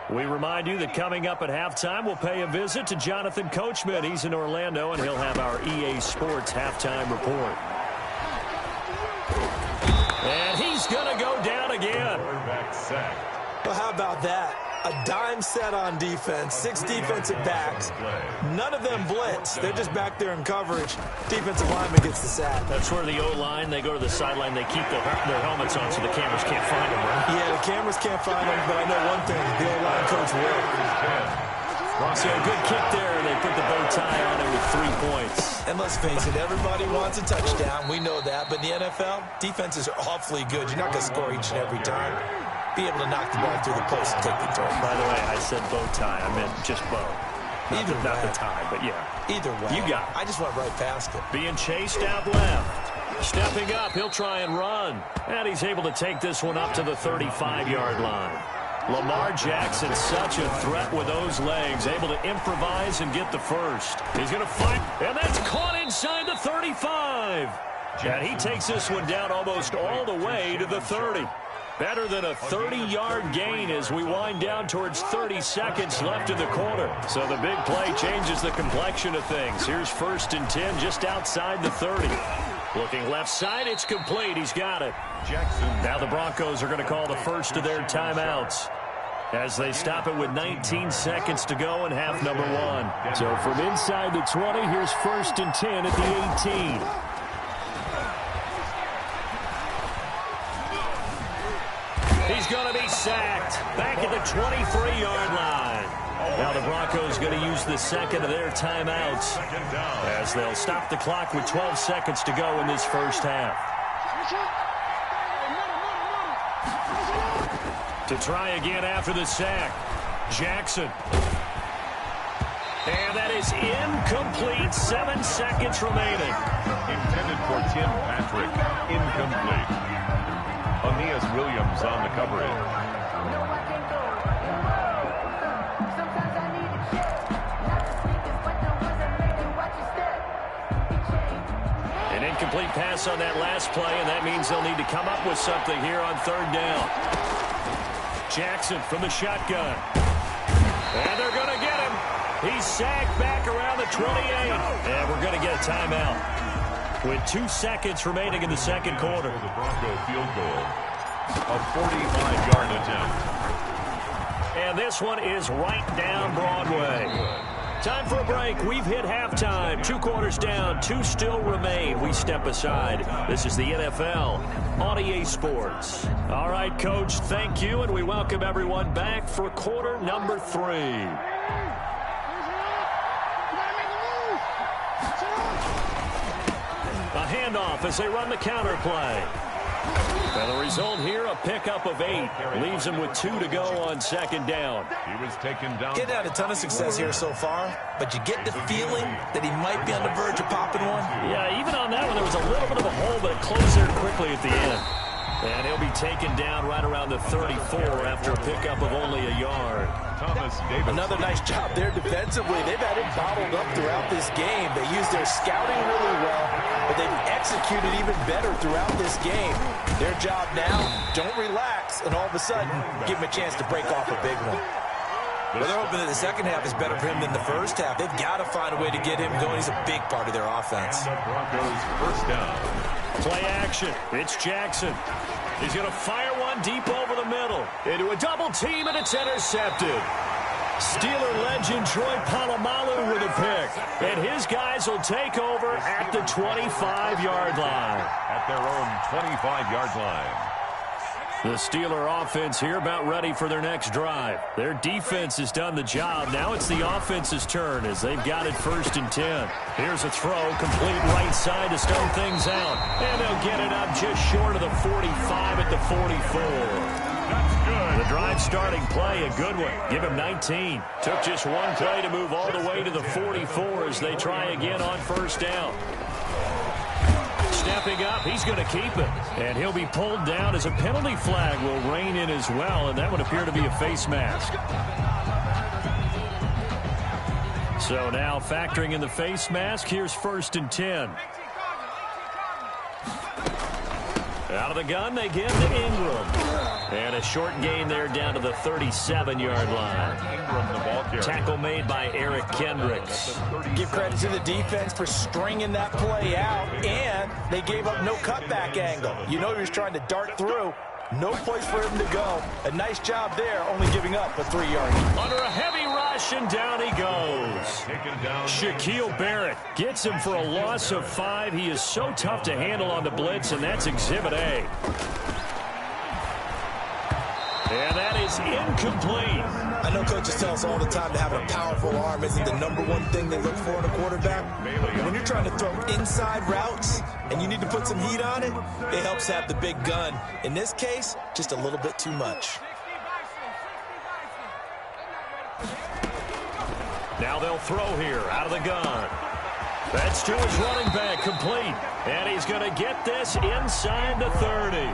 We remind you that coming up at halftime, we'll pay a visit to Jonathan Coachman. He's in Orlando, and he'll have our EA Sports halftime report. And he's going to go down again. Well, how about that? A dime set on defense, 6 defensive backs. None of them blitz. They're just back there in coverage. Defensive lineman gets the sack. That's where the O-line, they go to the sideline, they keep their helmets on so the cameras can't find them, right? Yeah, the cameras can't find them, but I know one thing. The O-line coach will. So a good kick there. They put the bow tie on it with 3 points. And let's face it, everybody wants a touchdown. We know that. But in the NFL, defenses are awfully good. You're not going to score each and every time. Be able to knock the ball through the post and take the turn. By the way, I said bow tie. I meant just bow. Not the tie, but yeah. Either way. You got it. I just went right past it. Being chased out left. Stepping up, he'll try and run. And he's able to take this one up to the 35-yard line. Lamar Jackson, such a threat with those legs, able to improvise and get the first. He's going to fight, and that's caught inside the 35. And he takes this one down almost all the way to the 30. Better than a 30-yard gain as we wind down towards 30 seconds left in the quarter. So the big play changes the complexion of things. Here's 1st and 10 just outside the 30. Looking left side, it's complete. He's got it. Now the Broncos are going to call the first of their timeouts as they stop it with 19 seconds to go in half number 1. So from inside the 20, here's 1st and 10 at the 18. He's going to be sacked back at the 23-yard line. Now the Broncos going to use the 2nd of their timeouts as they'll stop the clock with 12 seconds to go in this first half. To try again after the sack, Jackson. And that is incomplete. 7 seconds remaining. Intended for Tim Patrick. Incomplete. Aeneas Williams on the coverage. An incomplete pass on that last play, and that means they'll need to come up with something here on 3rd down. Jackson from the shotgun. And they're going to get him. He's sacked back around the 28. And we're going to get a timeout with 2 seconds remaining in the 2nd quarter. The Bronco field goal. A 45-yard attempt. And this one is right down Broadway. Time for a break. We've hit halftime. 2 quarters down. 2 still remain. We step aside. This is the NFL on EA Sports. All right, Coach, thank you, and we welcome everyone back for quarter number 3. A handoff as they run the counter play. And the result here, a pickup of 8. Leaves him with 2 to go on second down. He was taken down. He's had a ton of success here so far, but you get the feeling that he might be on the verge of popping one. Yeah, even on that one, there was a little bit of a hole, but it closed there quickly at the end. And he'll be taken down right around the 34 after a pickup of only a yard. Thomas Davis. Another nice job there defensively. They've had it bottled up throughout this game. They used their scouting really well, but they've executed even better throughout this game. Their job now, don't relax, and all of a sudden, give him a chance to break off a big one. Well, they're hoping that the second half is better for him than the first half. They've got to find a way to get him going. He's a big part of their offense. The Broncos first down. Play action. It's Jackson. He's going to fire one deep over the middle. Into a double team, and it's intercepted. Steeler legend Troy Polamalu with a pick. And his guys will take over at the 25-yard line. At their own 25-yard line. The Steeler offense here about ready for their next drive. Their defense has done the job. Now it's the offense's turn as they've got it 1st and 10. Here's a throw, complete right side to start things out. And they'll get it up just short of the 45 at the 44. That's good. The drive starting play, a good one. Give him 19. Took just one play to move all the way to the 44 as they try again on 1st down. Stepping up, he's going to keep it. And he'll be pulled down as a penalty flag will rein in as well, and that would appear to be a face mask. So now factoring in the face mask, here's 1st and 10. Out of the gun, they give to Ingram. And a short gain there down to the 37-yard line. Ingram, the ball carrier. Tackle made by Eric Kendricks. Give credit to the defense for stringing that play out, and they gave up no cutback angle. You know he was trying to dart through. No place for him to go. A nice job there, only giving up a 3-yard. Under a heavy rush, and down he goes. Taken down. Shaquille Barrett gets him for a loss of 5. He is so tough to handle on the blitz, and that's Exhibit A. And that is incomplete. I know coaches tell us all the time to have a powerful arm isn't the #1 thing they look for in a quarterback. When you're trying to throw inside routes and you need to put some heat on it, it helps have the big gun. In this case, just a little bit too much. Now they'll throw here out of the gun. That's to his running back, complete. And he's going to get this inside the 30.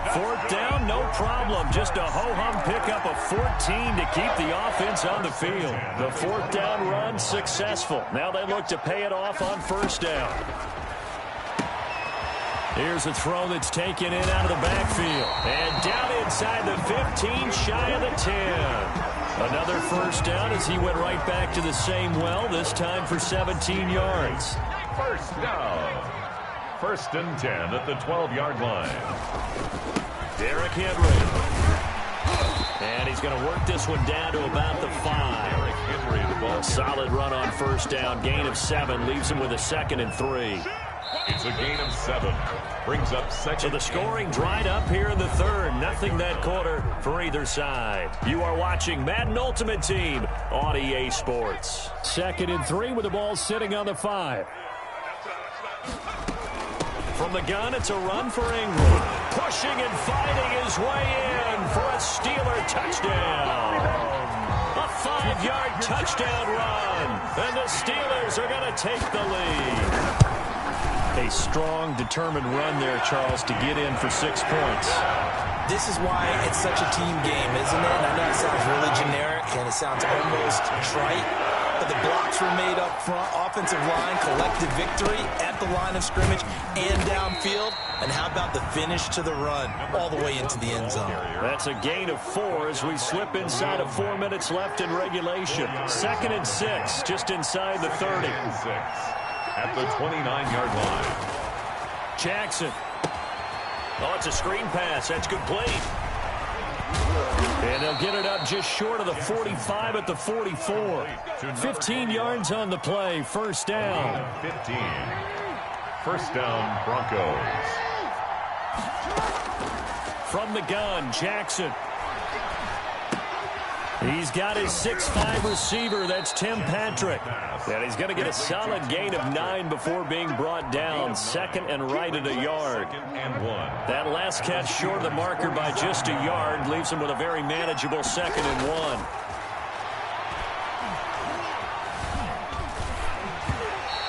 4th down, no problem. Just a ho-hum pickup of 14 to keep the offense on the field. The 4th down run successful. Now they look to pay it off on 1st down. Here's a throw that's taken in out of the backfield. And down inside the 15, shy of the 10. Another 1st down as he went right back to the same well, this time for 17 yards. 1st down. 1st and 10 at the 12-yard line. Derrick Henry. And he's going to work this one down to about the 5. Derrick Henry, the ball. Solid run on 1st down. Gain of 7. Leaves him with a 2nd and 3. It's a gain of 7. Brings up 2nd. So the scoring dried up here in the 3rd. Nothing that quarter for either side. You are watching Madden Ultimate Team on EA Sports. 2nd and 3 with the ball sitting on the 5. From the gun, it's a run for Ingram. Pushing and fighting his way in for a Steeler touchdown. A 5-yard touchdown run. And the Steelers are going to take the lead. A strong, determined run there, Charles, to get in for 6 points. This is why it's such a team game, isn't it? And I know it sounds really generic, and it sounds almost trite. But the blocks were made up front, offensive line, collective victory at the line of scrimmage and downfield. And how about the finish to the run all the way into the end zone? That's a gain of 4 as we slip inside of 4 minutes left in regulation. 2nd and 6, just inside the 30. At the 29-yard line. Jackson. Oh, it's a screen pass. That's complete. And they'll get it up just short of the 45 at the 44. 15 yards on the play. First down. 15. First down, Broncos. From the gun, Jackson. He's got his 6'5" receiver. That's Tim Patrick. And he's going to get a solid gain of 9 before being brought down. Second and right at a yard. That last catch short of the marker by just a yard leaves him with a very manageable 2nd and 1.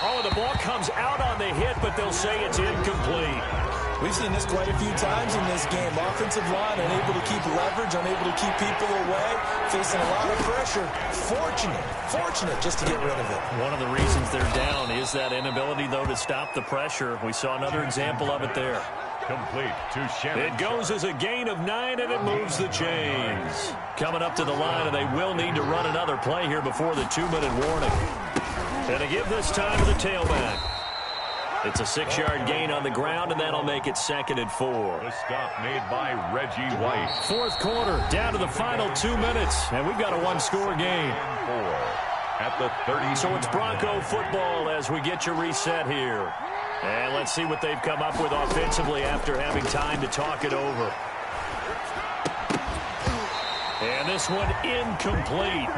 Oh, the ball comes out on the hit, but they'll say it's incomplete. We've seen this quite a few times in this game. Offensive line unable to keep leverage, unable to keep people away, facing a lot of pressure. Fortunate just to get rid of it. One of the reasons they're down is that inability, though, to stop the pressure. We saw another example of it there. Complete to Shannon. It goes as a gain of 9, and it moves the chains. Coming up to the line, and they will need to run another play here before the 2-minute warning. And to give this time to the tailback. It's a 6-yard gain on the ground, and that'll make it 2nd and 4. The stop made by Reggie White. Fourth quarter, down to the final 2 minutes, and we've got a one-score game. 4 at the 30. So it's Bronco football as we get you reset here. And let's see what they've come up with offensively after having time to talk it over. And this one incomplete.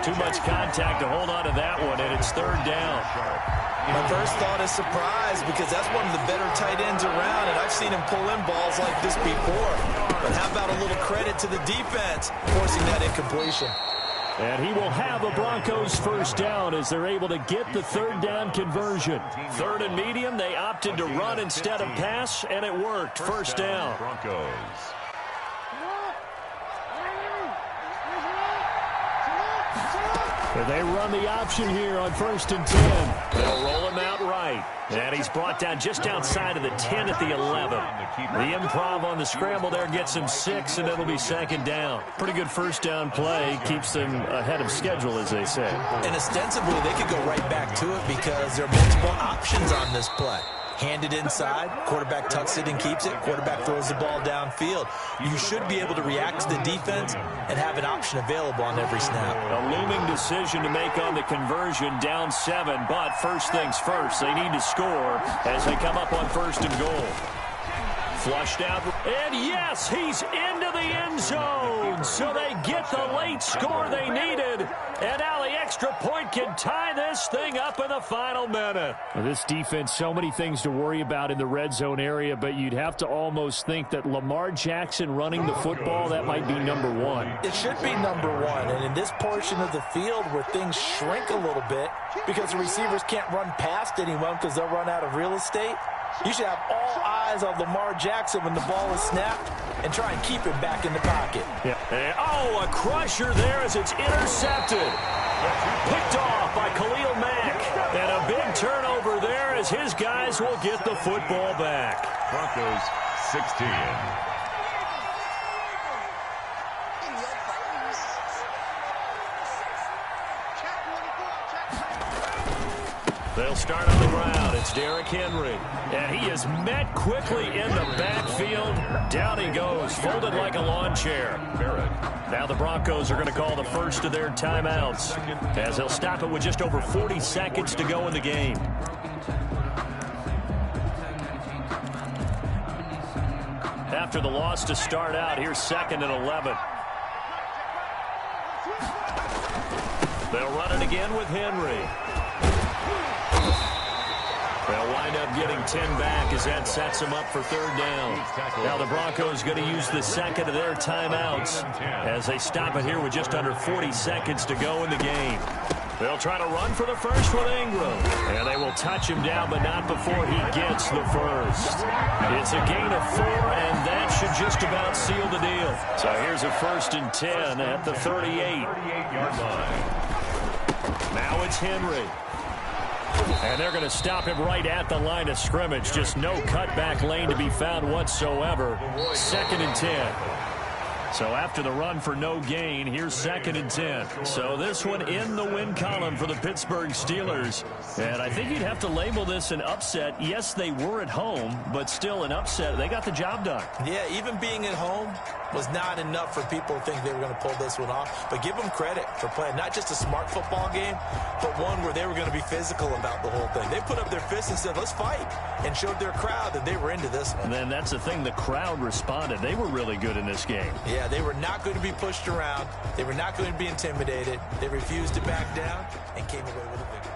Too much contact to hold on to that one, and it's 3rd down. My first thought is surprise, because that's one of the better tight ends around, and I've seen him pull in balls like this before. But how about a little credit to the defense forcing that incompletion? And he will have a Broncos first down as they're able to get the 3rd down conversion. 3rd and medium, they opted to run instead of pass, and it worked. First down. Broncos. They run the option here on 1st and 10. They'll roll him out right. And he's brought down just outside of the 10 at the 11. The improv on the scramble there gets him 6, and it'll be 2nd down. Pretty good first down play. Keeps them ahead of schedule, as they say. And ostensibly, they could go right back to it because there are multiple options on this play. Handed inside, quarterback tucks it and keeps it, quarterback throws the ball downfield. You should be able to react to the defense and have an option available on every snap. A looming decision to make on the conversion, down 7, but first things first, they need to score as they come up on 1st and goal. Flushed out, and yes, he's into the end zone, so they get the late score they needed, and now the extra point can tie this thing up in the final minute. Well, this defense, so many things to worry about in the red zone area, but you'd have to almost think that Lamar Jackson running the football, that might be number 1. It should be number 1, and in this portion of the field where things shrink a little bit because the receivers can't run past anyone because they'll run out of real estate, you should have all eyes on Lamar Jackson when the ball is snapped and try and keep him back in the pocket. Yeah. And, oh, a crusher there as it's intercepted. Picked off by Khalil Mack. And a big turnover there as his guys will get the football back. Broncos 16. They'll start on the ground. It's Derrick Henry. And he is met quickly in the backfield. Down he goes, folded like a lawn chair. Now the Broncos are going to call the first of their timeouts as they'll stop it with just over 40 seconds to go in the game. After the loss to start out, here's 2nd and 11. They'll run it again with Henry. They'll wind up getting 10 back as that sets them up for 3rd down. Now the Broncos going to use the 2nd of their timeouts as they stop it here with just under 40 seconds to go in the game. They'll try to run for the first with Ingram. And they will touch him down, but not before he gets the first. It's a gain of 4, and that should just about seal the deal. So here's a 1st and 10 at the 38-yard line. Now it's Henry. And they're going to stop him right at the line of scrimmage. Just no cutback lane to be found whatsoever. 2nd and 10. So after the run for no gain, here's 2nd and 10. So this one in the win column for the Pittsburgh Steelers. And I think you'd have to label this an upset. Yes, they were at home, but still an upset. They got the job done. Yeah, even being at home was not enough for people to think they were going to pull this one off. But give them credit for playing not just a smart football game, but one where they were going to be physical about the whole thing. They put up their fists and said, let's fight, and showed their crowd that they were into this one. And then that's the thing, the crowd responded. They were really good in this game. Yeah, they were not going to be pushed around. They were not going to be intimidated. They refused to back down and came away with a victory.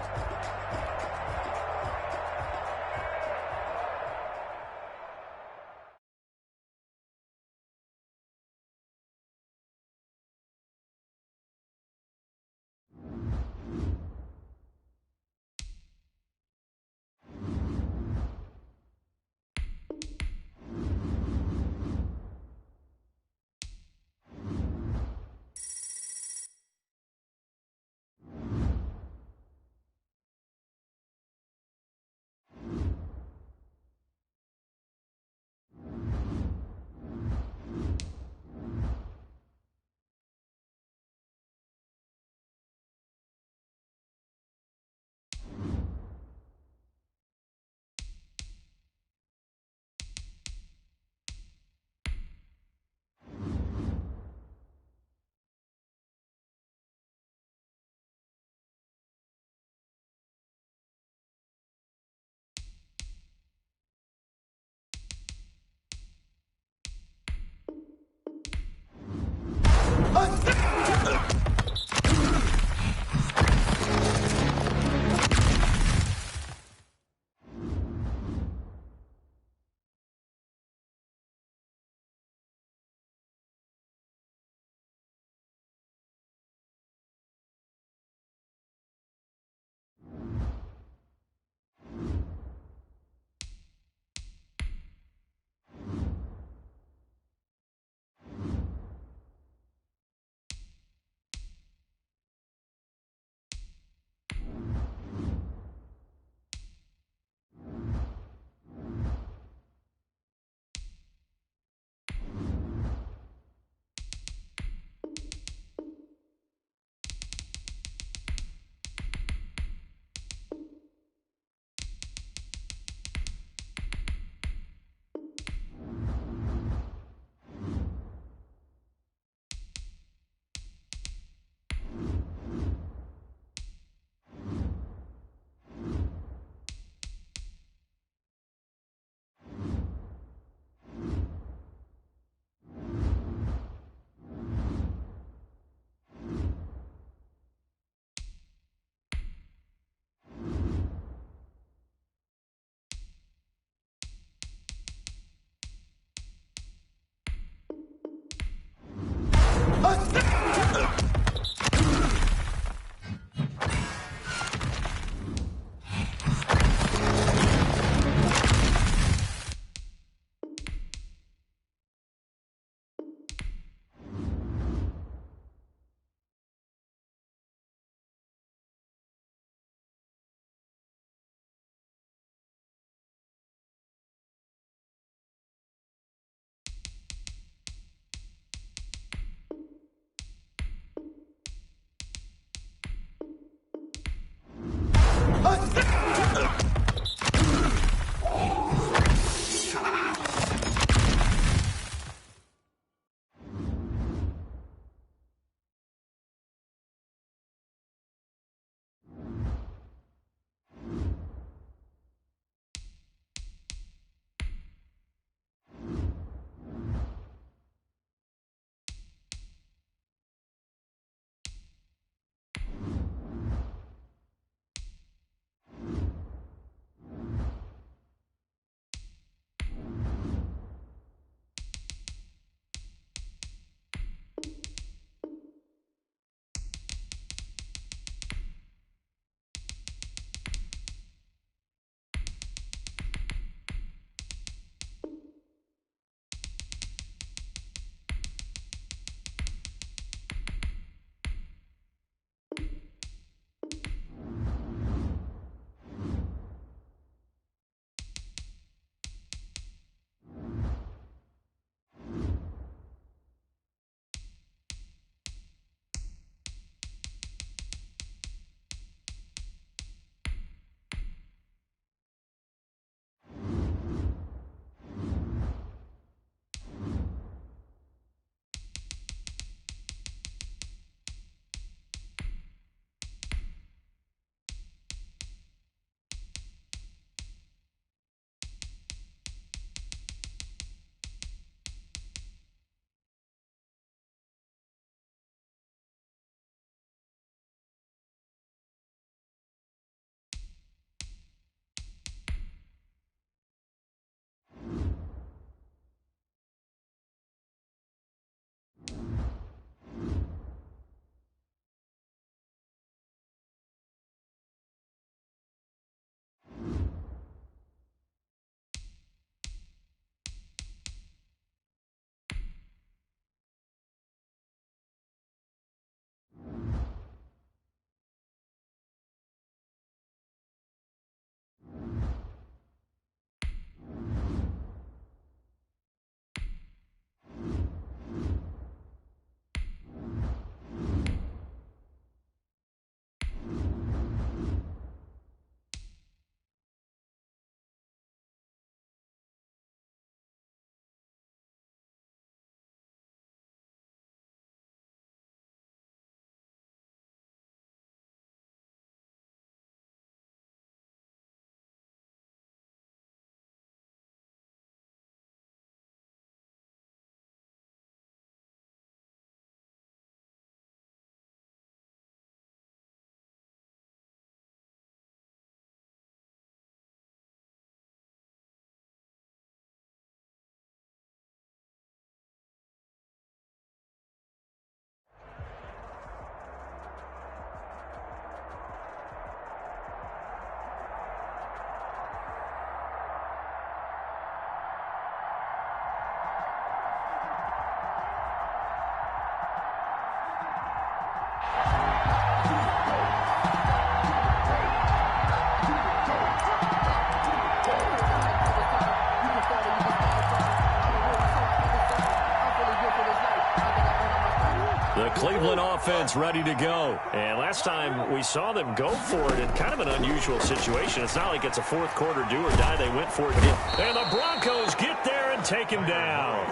The Cleveland offense ready to go. And last time we saw them go for it in kind of an unusual situation. It's not like it's a fourth quarter do or die. They went for it. And the Broncos get there and take him down.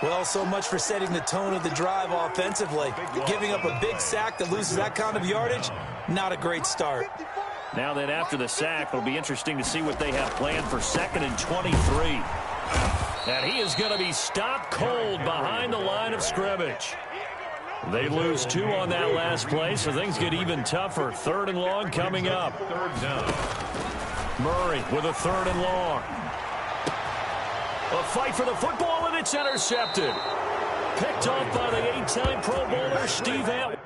Well, so much for setting the tone of the drive offensively. Giving up a big sack that loses that kind of yardage, not a great start. Now then, after the sack, it'll be interesting to see what they have planned for 2nd and 23. And he is going to be stopped cold behind the line of scrimmage. They lose 2 on that last play, so things get even tougher. 3rd and long coming up. Murray with a 3rd and long. A fight for the football, and it's intercepted. Picked off by the 8-time Pro Bowler, Steve Atwater.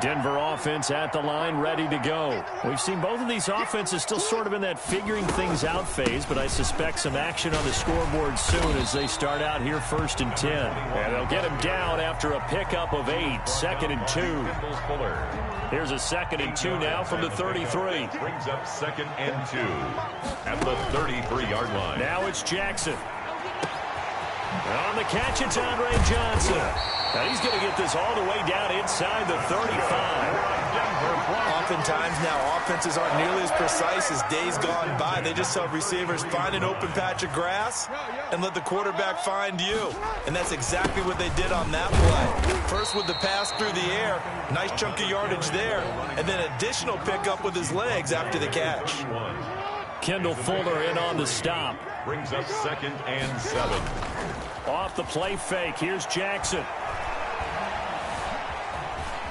Denver offense at the line, ready to go. We've seen both of these offenses still sort of in that figuring things out phase, but I suspect some action on the scoreboard soon as they start out here 1st and 10. And they'll get him down after a pickup of 8, 2nd and 2. Here's a 2nd and 2 now from the 33. Brings up 2nd and 2 at the 33-yard line. Now it's Jackson. On the catch, it's Andre Johnson. Now he's going to get this all the way down inside the 35. Oftentimes now offenses aren't nearly as precise as days gone by. They just help receivers find an open patch of grass and let the quarterback find you. And that's exactly what they did on that play. First with the pass through the air, nice chunk of yardage there, and then additional pickup with his legs after the catch. Kendall Fuller in on the stop. Brings up 2nd and 7. Off the play fake, here's Jackson.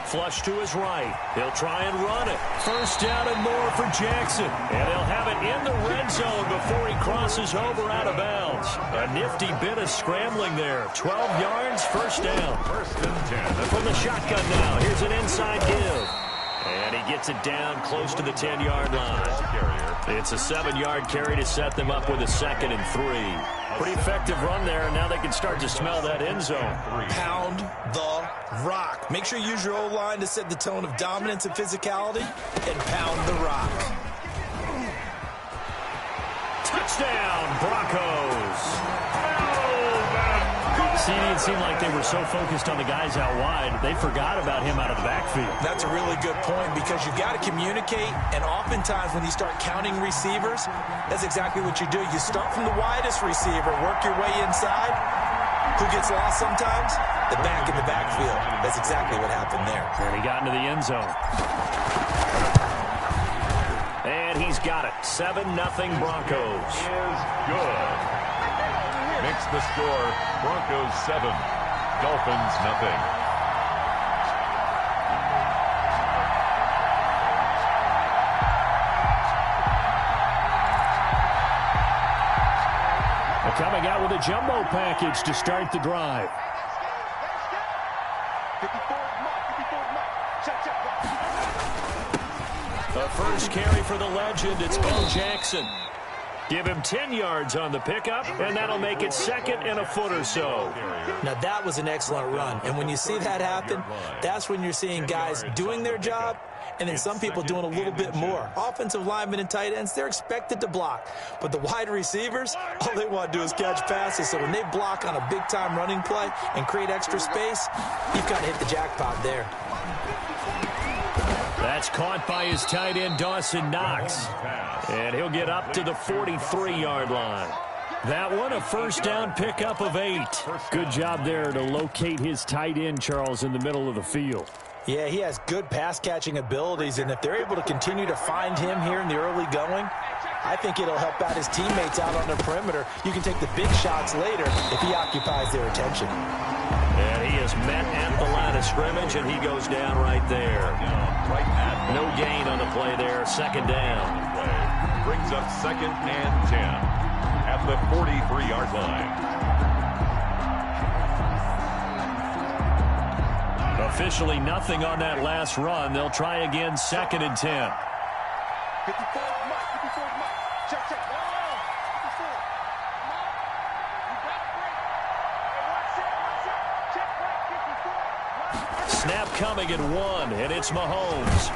Flush to his right. He'll try and run it. 1st down and more for Jackson. And he'll have it in the red zone before he crosses over out of bounds. A nifty bit of scrambling there. 12 yards, 1st down. 1st and 10. From the shotgun now, here's an inside give. And he gets it down close to the 10-yard line. It's a 7-yard carry to set them up with a 2nd and 3. Pretty effective run there, and now they can start to smell that end zone. Pound the rock. Make sure you use your O-line to set the tone of dominance and physicality, and pound the rock. Touchdown, Broncos. See, it seemed like they were so focused on the guys out wide, they forgot about him out of the backfield. That's a really good point because you've got to communicate, and oftentimes when you start counting receivers, that's exactly what you do. You start from the widest receiver, work your way inside. Who gets lost sometimes? The back in the backfield. That's exactly what happened there. And he got into the end zone. And he's got it. 7-0 Broncos. Is good. Makes the score Broncos 7, Dolphins nothing. They're coming out with a jumbo package to start the drive. 54 mark. The first carry for the legend, it's Bo Jackson. Give him 10 yards on the pickup, and that'll make it 2nd and a foot or so. Now, that was an excellent run. And when you see that happen, that's when you're seeing guys doing their job and then some people doing a little bit more. Offensive linemen and tight ends, they're expected to block. But the wide receivers, all they want to do is catch passes. So when they block on a big-time running play and create extra space, you've got to hit the jackpot there. That's caught by his tight end, Dawson Knox. And he'll get up to the 43-yard line. That one, a first down pickup of 8. Good job there to locate his tight end, Charles, in the middle of the field. Yeah, he has good pass-catching abilities, and if they're able to continue to find him here in the early going, I think it'll help out his teammates out on the perimeter. You can take the big shots later if he occupies their attention. And he is met at the line of scrimmage, and he goes down right there. No gain on the play there, 2nd down. Brings up 2nd and 10 at the 43-yard line. Officially nothing on that last run. They'll try again, 2nd and 10. Snap coming at 1, and it's Mahomes.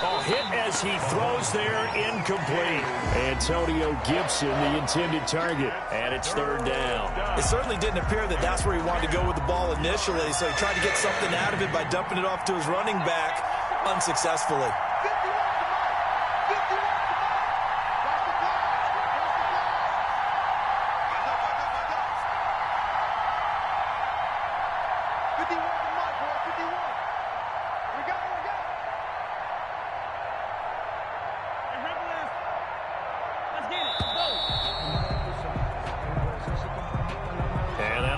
Oh, hit as he throws there, incomplete. Antonio Gibson, the intended target. And it's 3rd down. It certainly didn't appear that that's where he wanted to go with the ball initially, so he tried to get something out of it by dumping it off to his running back unsuccessfully.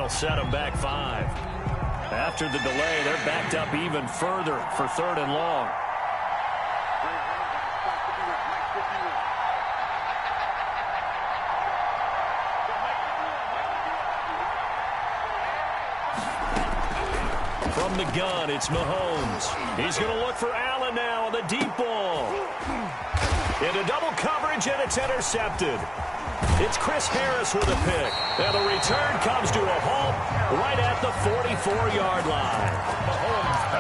Set him back 5. After the delay, they're backed up even further for 3rd and long. From the gun, it's Mahomes. He's going to look for Allen now on the deep ball. Into double coverage, and it's intercepted. It's Chris Harris with a pick. And the return comes to a halt right at the 44-yard line.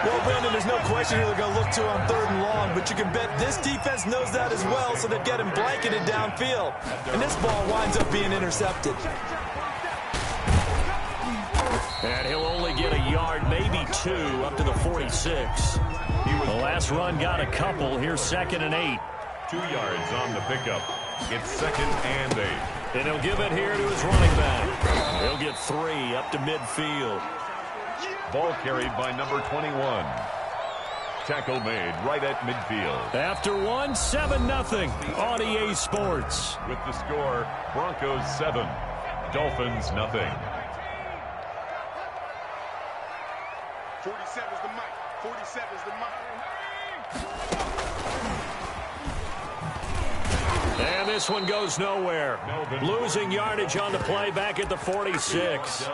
Well, Brandon, there's no question who they're going to look to on 3rd and long, but you can bet this defense knows that as well, so they get him blanketed downfield. And this ball winds up being intercepted. And he'll only get a yard, maybe 2, up to the 46. The last run got a couple. Here's 2nd and 8. 2 yards on the pickup. It's 2nd and 8. And he'll give it here to his running back. He'll get 3 up to midfield. Ball carried by number 21. Tackle made right at midfield. After 1, 7-0 on EA Sports. With the score, Broncos 7, Dolphins nothing. 47 is the mic. 47 is the mic. And this one goes nowhere. Losing yardage on the play back at the 46.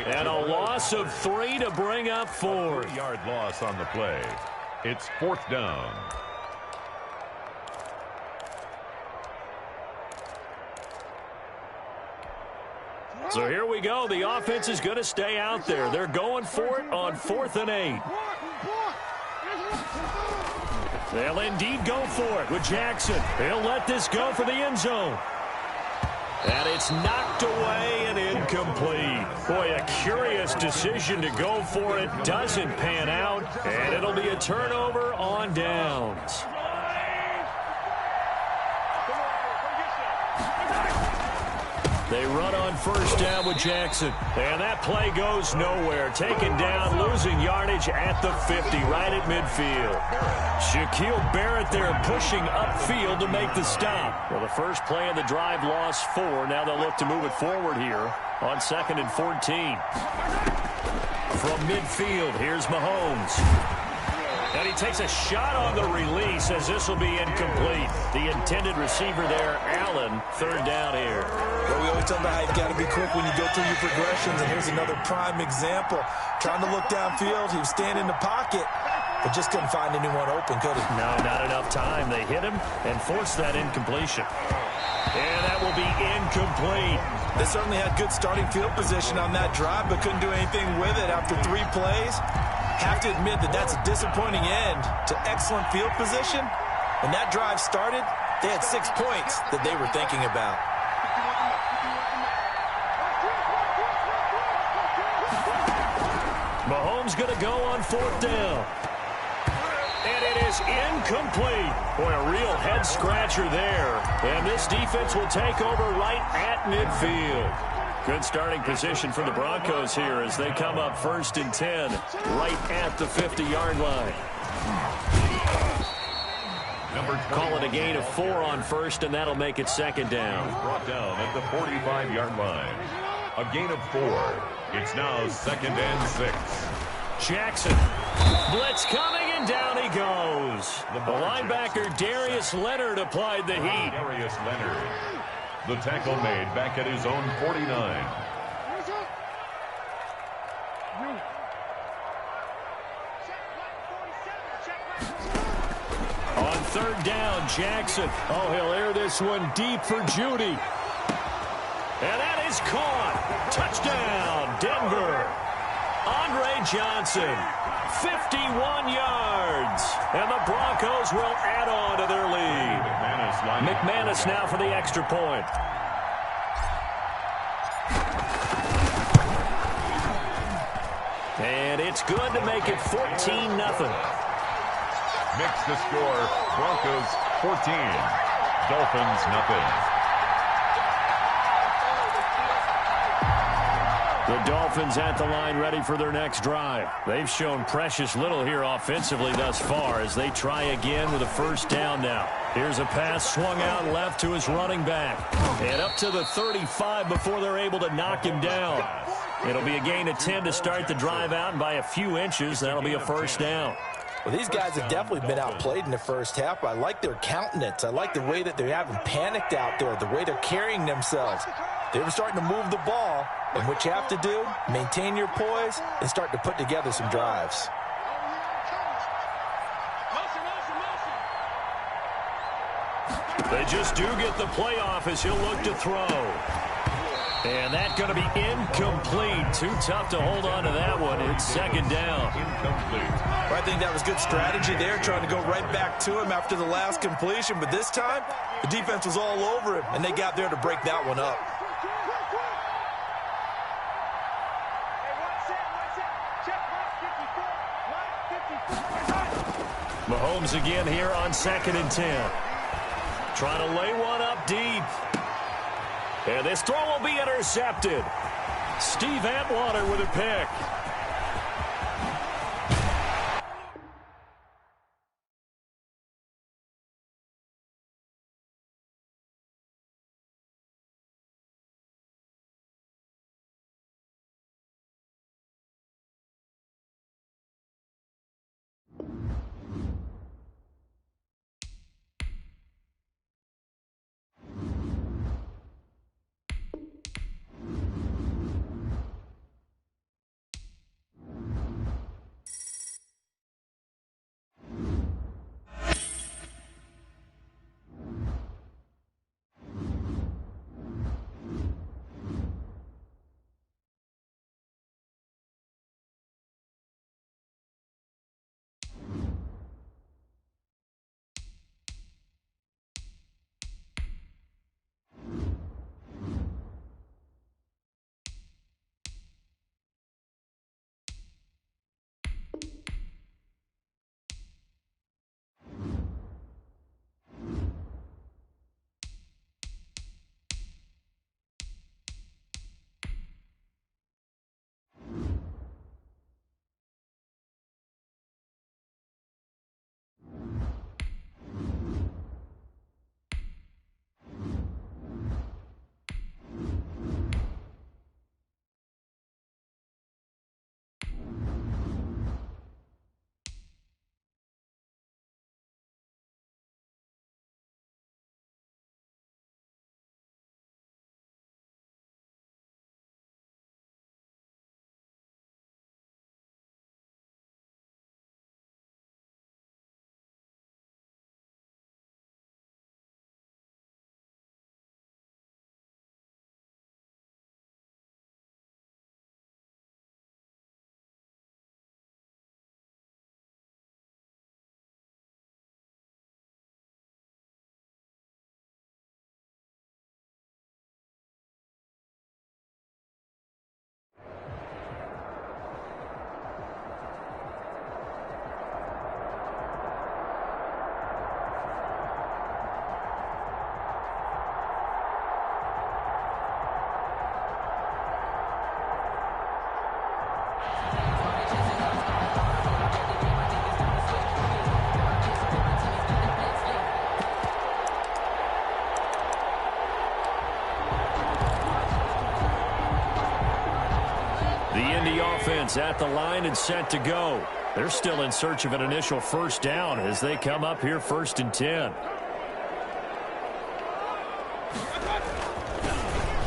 And a loss of 3 to bring up 4. 3-yard loss on the play. It's 4th down. So here we go. The offense is going to stay out there. They're going for it on 4th and 8. They'll indeed go for it with Jackson. He'll let this go for the end zone. And it's knocked away and incomplete. Boy, a curious decision to go for it. Doesn't pan out, and it'll be a turnover on downs. They run on 1st down with Jackson. And that play goes nowhere. Taken down, losing yardage at the 50, right at midfield. Shaquille Barrett there pushing upfield to make the stop. Well, the first play of the drive lost 4. Now they'll look to move it forward here on 2nd and 14. From midfield, here's Mahomes. And he takes a shot on the release as this will be incomplete. The intended receiver there, Allen, 3rd down here. Well, we always talk about how you've got to be quick when you go through your progressions, and here's another prime example. Trying to look downfield, he was standing in the pocket, but just couldn't find anyone open, could he? No, not enough time. They hit him and forced that incompletion. And that will be incomplete. They certainly had good starting field position on that drive, but couldn't do anything with it after 3 plays. Have to admit that that's a disappointing end to excellent field position. When that drive started, they had 6 points that they were thinking about. Mahomes going to go on 4th down. And it is incomplete. Boy, a real head-scratcher there. And this defense will take over right at midfield. Good starting position for the Broncos here as they come up 1st and 10 right at the 50-yard line. Call it a gain of 4 on 1st, and that'll make it 2nd down. Brought down at the 45-yard line. A gain of 4. It's now 2nd and 6. Jackson. Blitz coming, and down he goes. The linebacker Darius Leonard applied the heat. Darius Leonard. The tackle made back at his own 49. On 3rd down, Jackson. Oh, he'll air this one deep for Judy. And that is caught. Touchdown, Denver. Andre Johnson, 51 yards. And the Broncos will add on to their lead. McManus now for the extra point. And it's good to make it 14-0. Makes the score Broncos 14, Dolphins nothing. The Dolphins at the line ready for their next drive. They've shown precious little here offensively thus far as they try again with a 1st down now. Here's a pass swung out left to his running back. And up to the 35 before they're able to knock him down. It'll be a gain of 10 to start the drive out, and by a few inches, that'll be a 1st down. Well, these guys have definitely been outplayed in the 1st half. I like their countenance. I like the way that they haven't panicked out there, the way they're carrying themselves. They were starting to move the ball, and what you have to do, maintain your poise and start to put together some drives. They just do get the playoff as he'll look to throw. And that's going to be incomplete. Too tough to hold on to that one. It's 2nd down. Incomplete. Well, I think that was good strategy there, trying to go right back to him after the last completion. But this time, the defense was all over him, and they got there to break that one up. Mahomes again here on 2nd and 10. Trying to lay one up deep. And this throw will be intercepted. Steve Atwater with a pick. defense at the line and set to go. They're still in search of an initial first down as they come up here 1st and 10.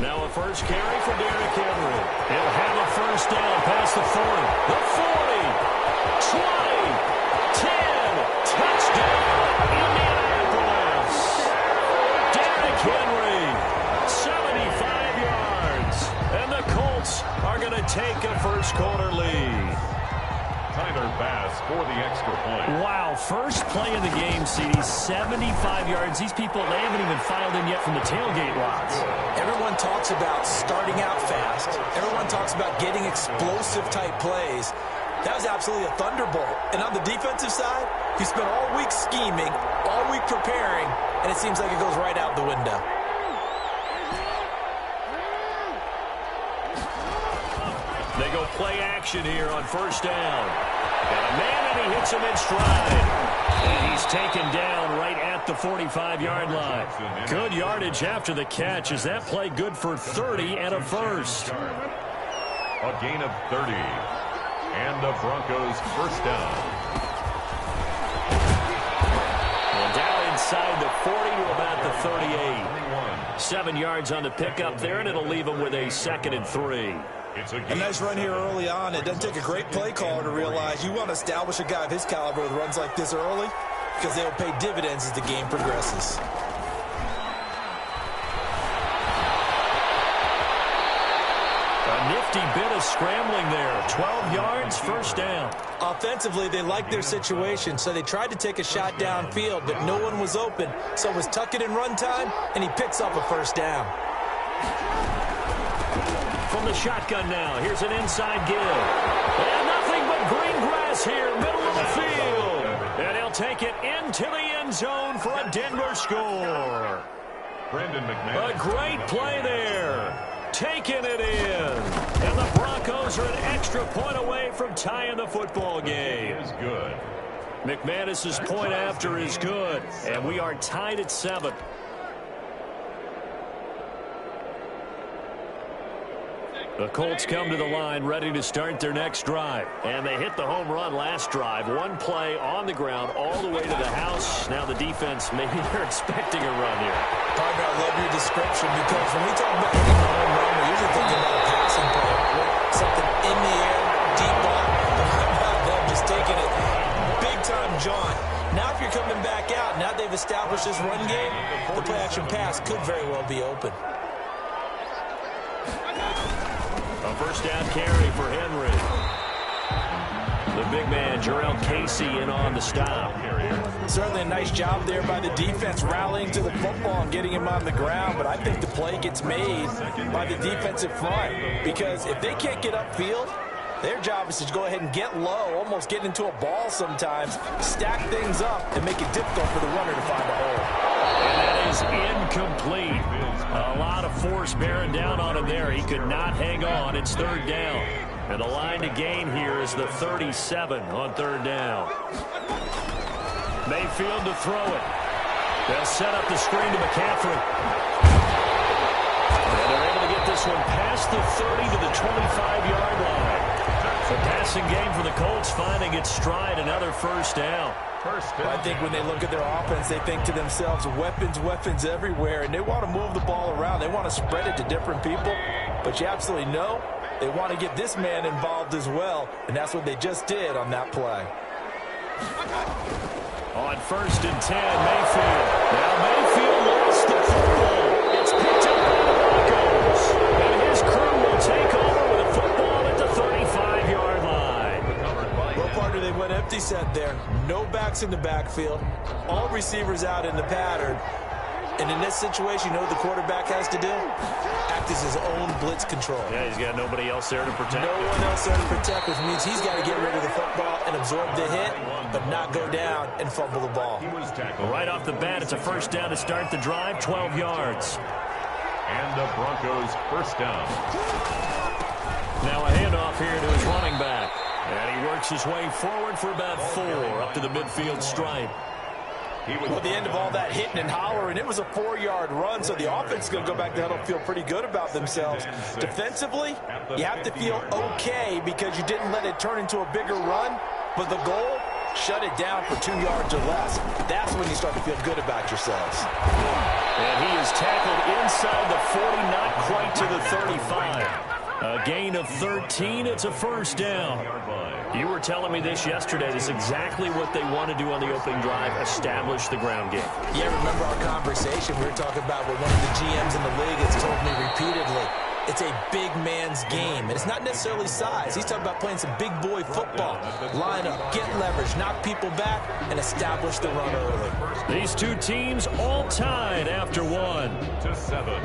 Now a first carry for Derrick Henry. He'll have a first down past the 40. The 40. 20. 10. Touchdown, Indianapolis. Derrick Henry, 75 yards. And the Colts are going to take a first-quarter lead. Tyler Bass for the extra point. Wow, first play of the game, CD, 75 yards. These people, they haven't even filed in yet from the tailgate lots. Everyone talks about starting out fast. Everyone talks about getting explosive-type plays. That was absolutely a thunderbolt. And on the defensive side, you spent all week scheming, all week preparing, and it seems like it goes right out the window. They go play action here on first down. Got a man, and he hits him in stride. And he's taken down right at the 45-yard line. Good yardage after the catch. Is that play good for 30 and a first? A gain of 30. And the Broncos first down. Well, down inside the 40 to about the 38. 7 yards on the pickup there, and it'll leave them with a 2nd and 3. A nice run here early on. It doesn't take a great play caller to realize you want to establish a guy of his caliber with runs like this early because they will pay dividends as the game progresses. A nifty bit of scrambling there. 12 yards, first down. Offensively, they liked their situation, so they tried to take a shot downfield, but no one was open. So it was tuck it in run time, and he picks up a first down. From the shotgun now, here's an inside give. And nothing but green grass here, middle of the field. And he'll take it into the end zone for a Denver score. Brandon McMahon. A great play there. Taking it in. And the Broncos are an extra point away from tying the football game. Is good. McManus's point after is good. And we are tied at 7. The Colts come to the line ready to start their next drive. And they hit the home run last drive. One play on the ground all the way to the house. Now the defense, maybe they're expecting a run here. Partner, I love your description because when we talk about hitting the home run, we're usually thinking about a passing play. Something in the air, deep ball. How about them just taking it big-time jaunt. Now if you're coming back out, now they've established this run game, the play-action pass could very well be open. A first down carry for Henry. The big man, Jarrell Casey, in on the stop. Certainly a nice job there by the defense rallying to the football and getting him on the ground, but I think the play gets made by the defensive front because if they can't get upfield, their job is to go ahead and get low, almost get into a ball sometimes, stack things up, and make it difficult for the runner to find a hole. And that is incomplete. A lot of force bearing down on him there. He could not hang on. It's 3rd down. And the line to gain here is the 37 on 3rd down. Mayfield to throw it. They'll set up the screen to McCaffrey. And they're able to get this one past the 30 to the 25-yard line. The passing game for the Colts finding its stride, another first down. I think when they look at their offense, they think to themselves, weapons, weapons everywhere, and they want to move the ball around. They want to spread it to different people, but you absolutely know they want to get this man involved as well, and that's what they just did on that play. On 1st and 10, Mayfield. Now Mayfield lost the football. It's picked up by the Broncos, and his crew will take over with a football at the 35-yard line. Well, partner, they went empty set there. No backs in the backfield. All receivers out in the pattern. And in this situation, you know what the quarterback has to do? Act as his own blitz control. Yeah, he's got nobody else there to protect. No one else there to protect, which means he's got to get rid of the football and absorb the hit, but not go down and fumble the ball. Right off the bat, it's a first down to start the drive, 12 yards. And the Broncos first down. Now a handoff here to his running back. And he works his way forward for about 4 up to the midfield stripe. Well, at the end of all that hitting and hollering, it was a 4-yard run, so the offense is going to go back to huddle and feel pretty good about themselves. Defensively, you have to feel okay because you didn't let it turn into a bigger run, but the goal, shut it down for 2 yards or less. That's when you start to feel good about yourselves. And he is tackled inside the 40, not quite to the 35. A gain of 13. It's a first down. You were telling me this yesterday. This is exactly what they want to do on the opening drive, establish the ground game. Yeah, remember our conversation we were talking about what one of the GMs in the league has told me repeatedly. It's a big man's game, and it's not necessarily size. He's talking about playing some big boy football. Line up, get leverage, knock people back, and establish the run early. These two teams all tied after 1-7.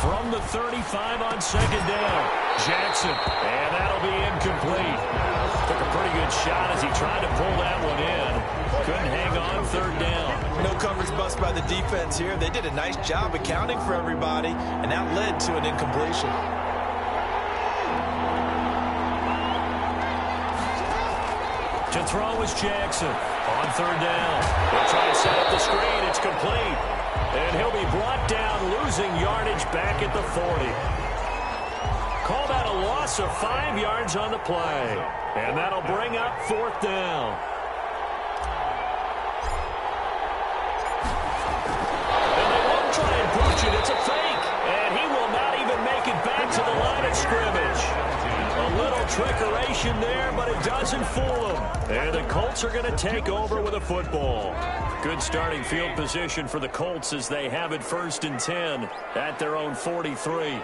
From the 35 on second down, Jackson, and that'll be incomplete. Took a pretty good shot as he tried to pull that one in. Couldn't hang on third down. No coverage bust by the defense here. They did a nice job accounting for everybody, and that led to an incompletion. To throw is Jackson on third down. They'll try to set up the screen. It's complete. And he'll be brought down, losing yardage back at the 40. Call that a loss of 5 yards on the play. And that'll bring up fourth down. And they won't try and push it. It's a fake. And he will not even make it back to the line of scrimmage. A little trickeration there, but it doesn't fool them. And the Colts are going to take over with a football. Good starting field position for the Colts as they have it first and 10 at their own 43.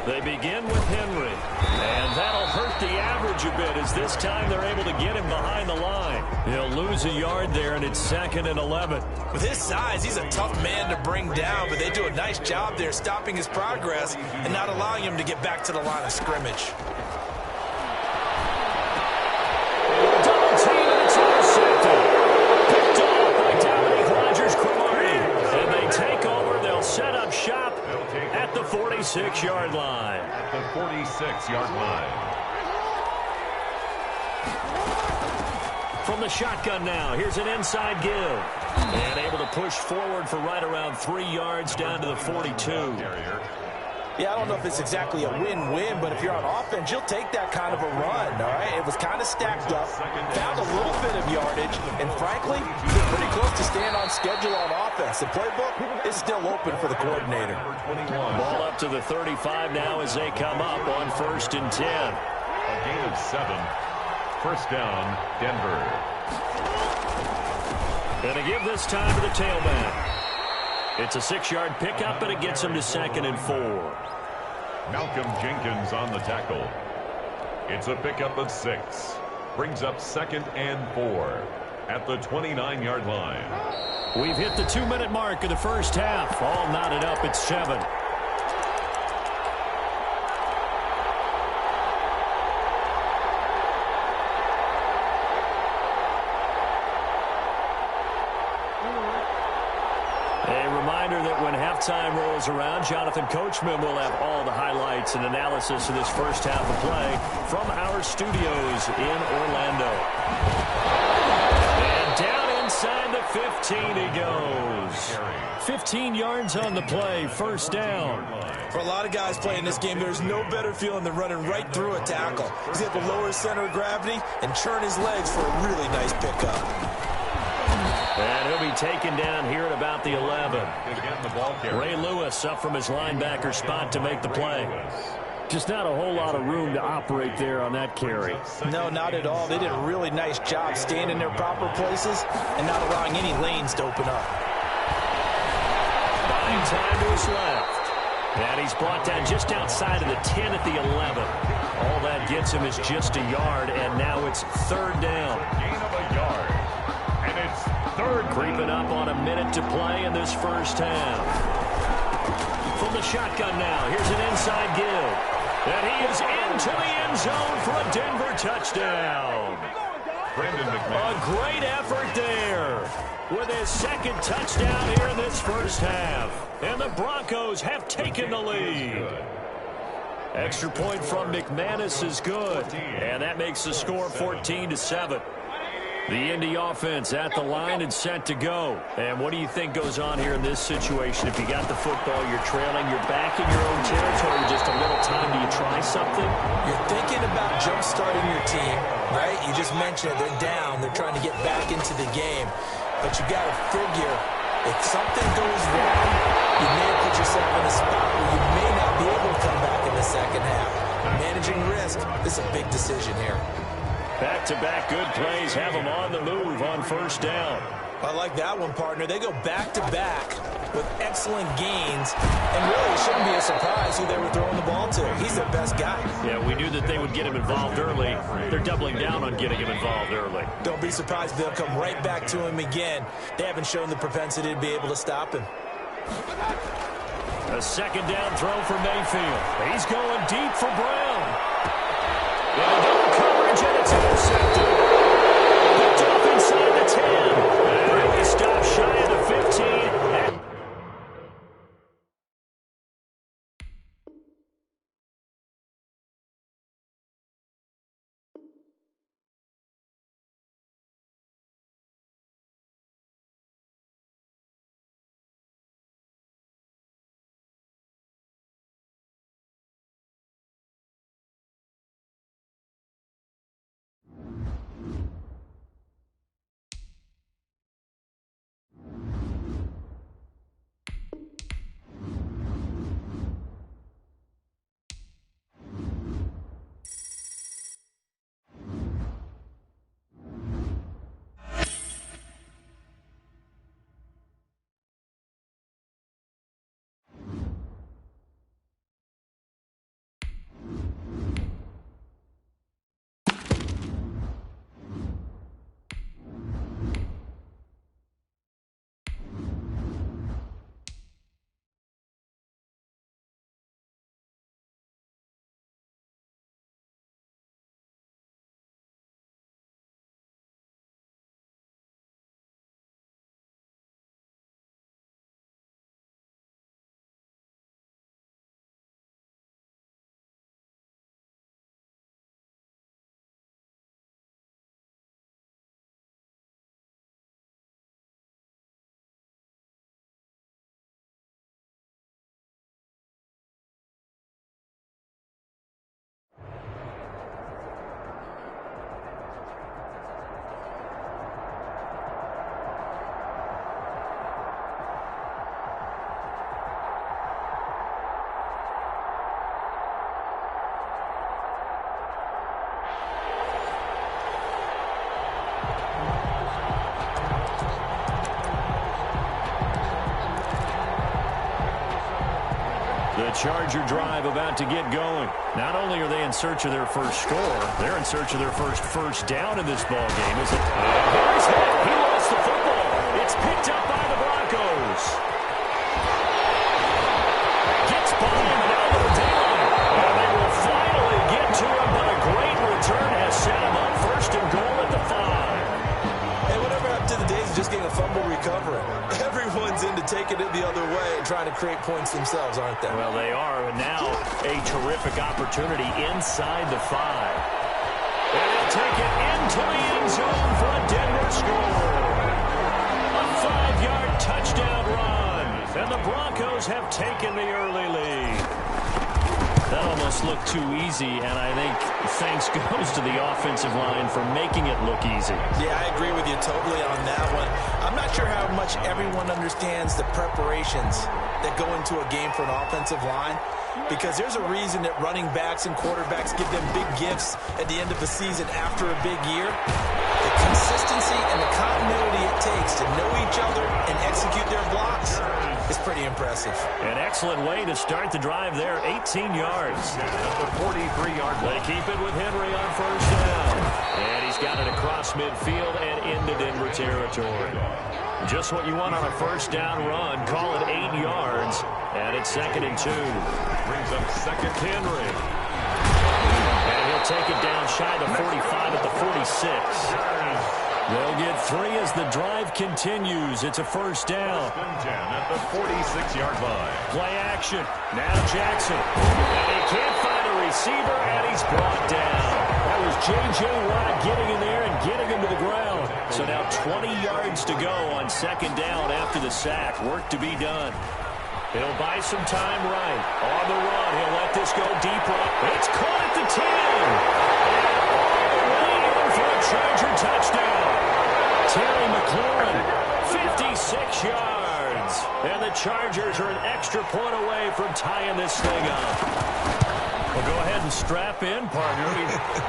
They begin with Henry, and that'll hurt the average a bit as this time they're able to get him behind the line. He'll lose a yard there, and it's 2nd and 11. With his size, he's a tough man to bring down, but they do a nice job there stopping his progress and not allowing him to get back to the line of scrimmage. Double team, and it's intercepted. Picked off by Dominique Rodgers-Cromartie. And they take over. They'll set up shop at the 46-yard line. At the 46-yard line. From the shotgun now, here's an inside give. And able to push forward for right around 3 yards down to the 42. Yeah, I don't know if it's exactly a win-win, but if you're on offense, you'll take that kind of a run, all right? It was kind of stacked up, found a little bit of yardage, and frankly, they're pretty close to staying on schedule on offense. The playbook is still open for the coordinator. Ball up to the 35 now as they come up on 1st and 10. A gain of 7. First down, Denver. Gonna give this time to the tailback. It's a 6-yard pickup, and it gets him to 2nd and 4. Malcolm Jenkins on the tackle. It's a pickup of 6. Brings up 2nd and 4 at the 29-yard line. We've hit the 2-minute mark of the first half. All knotted up at 7. That when halftime rolls around, Jonathan Coachman will have all the highlights and analysis of this first half of play from our studios in Orlando. And down inside the 15 he goes. 15 yards on the play, first down. For a lot of guys playing this game, there's no better feeling than running right through a tackle. He's able to lower his center of gravity and churn his legs for a really nice pickup. And he'll be taken down here at about the 11. Ray Lewis up from his linebacker spot to make the play. Just not a whole lot of room to operate there on that carry. No, not at all. They did a really nice job staying in their proper places and not allowing any lanes to open up. Buying time to his left. And he's brought down just outside of the 10 at the 11. All that gets him is just a yard, and now it's 3rd down. Gain of a yard. And it's 3rd. Creeping up on a minute to play in this first half. from the shotgun now. Here's an inside give. And he is into the end zone for a Denver touchdown. A great effort there with his second touchdown here in this first half. And the Broncos have taken the lead. Extra point from McManus is good. And that makes the score 14-7. The Indy offense at the line and set to go. And what do you think goes on here in this situation? If you got the football, you're trailing, you're back in your own territory, just a little time. Do you try something? You're thinking about jump-starting your team, right? You just mentioned it. They're down. They're trying to get back into the game. But you got to figure, if something goes wrong, you may have put yourself in a spot where you may not be able to come back in the second half. Managing risk, this is a big decision here. Back-to-back good plays have them on the move on first down. I like that one, partner. They go back-to-back with excellent gains, and really it shouldn't be a surprise who they were throwing the ball to. He's their best guy. Yeah, we knew that they would get him involved early. They're doubling down on getting him involved early. Don't be surprised if they'll come right back to him again. They haven't shown the propensity to be able to stop him. A second down throw for Mayfield. He's going deep for Brown. And double coverage, and it's intercepted. Picked off inside the 10. And he stops shy of the 15. The Charger drive about to get going. Not only are they in search of their first score, they're in search of their first down in this ball game. Is it? Here's hit. He lost the football. It's picked up by the Broncos. Gets by him down to the daylight. And they will finally get to him, but a great return has set him up first and goal at the 5. Hey, whatever happened to the days of just getting a fumble recovery? Everyone's into taking it the other way and trying to create points themselves, aren't they? Well, they are, and now a terrific opportunity inside the 5. And they'll take it into the end zone for a Denver score. A 5-yard touchdown run, and the Broncos have taken the early lead. That almost looked too easy, and I think thanks goes to the offensive line for making it look easy. Yeah, I agree with you totally on that one. I'm not sure how much everyone understands the preparations that go into a game for an offensive line, because there's a reason that running backs and quarterbacks give them big gifts at the end of the season after a big year. The consistency and the continuity it takes to know each other and execute their blocks is pretty impressive. An excellent way to start the drive there, 18 yards. At the 43-yard line. They keep it with Henry on first down. And he's got it across midfield and into Denver territory. Just what you want on a first down run. Call it 8 yards. And It's 2nd and 2. Brings up second. Henry. And he'll take it down shy of the 45 at the 46. They'll get 3 as the drive continues. It's a first down. 10 at the 46-yard line. Play action. Now Jackson. And he can't find a receiver, and he's brought down. That was J.J. Watt getting in there and getting him to the ground. So now 20 yards to go on 2nd down after the sack. Work to be done. He'll buy some time right. On the run, he'll let this go deep right. It's caught at the 10. And all the way in for a Charger touchdown. Terry McLaurin, 56 yards. And the Chargers are an extra point away from tying this thing up. Well, go ahead and strap in, partner.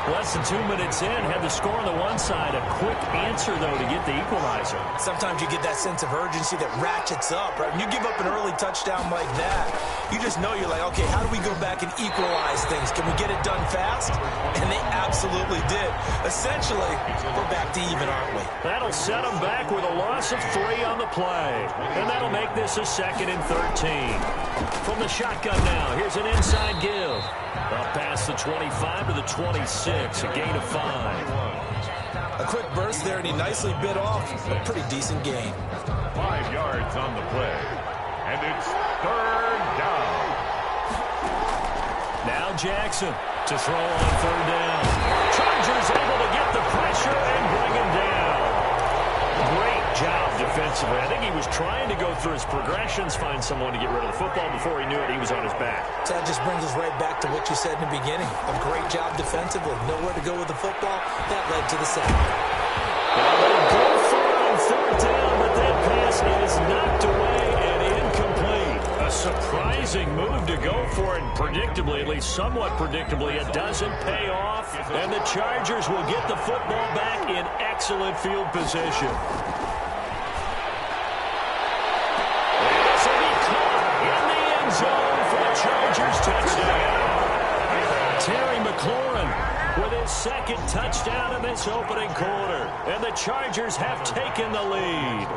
Less than 2 minutes in, had the score on the one side. A quick answer, though, to get the equalizer. Sometimes you get that sense of urgency that ratchets up, right? When you give up an early touchdown like that, you just know you're like, okay, how do we go back and equalize things? Can we get it done fast? And they absolutely did. Essentially, we're back to even, aren't we? That'll set them back with a loss of 3 on the play. And that'll make this a 2nd and 13. From the shotgun now, here's an inside give. Up past the 25 to the 26, a gain of 5. A quick burst there, and he nicely bit off a pretty decent gain. 5 yards on the play. And it's 3rd down. Now Jackson to throw on 3rd down. Chargers able to get the pressure and bring him down. Great job defensively. I think he was trying to go through his progressions, find someone to get rid of the football. Before he knew it, he was on his back. So that just brings us right back to what you said in the beginning. A great job defensively. Nowhere to go with the football. That led to the sack. They'll go for it on 3rd down, but that pass is knocked away and incomplete. A surprising move to go for it. Predictably, at least somewhat predictably, it doesn't pay off. And the Chargers will get the football back in excellent field position. Zone for the Chargers touchdown. Terry McLaurin with his 2nd touchdown in this opening quarter. And the Chargers have taken the lead.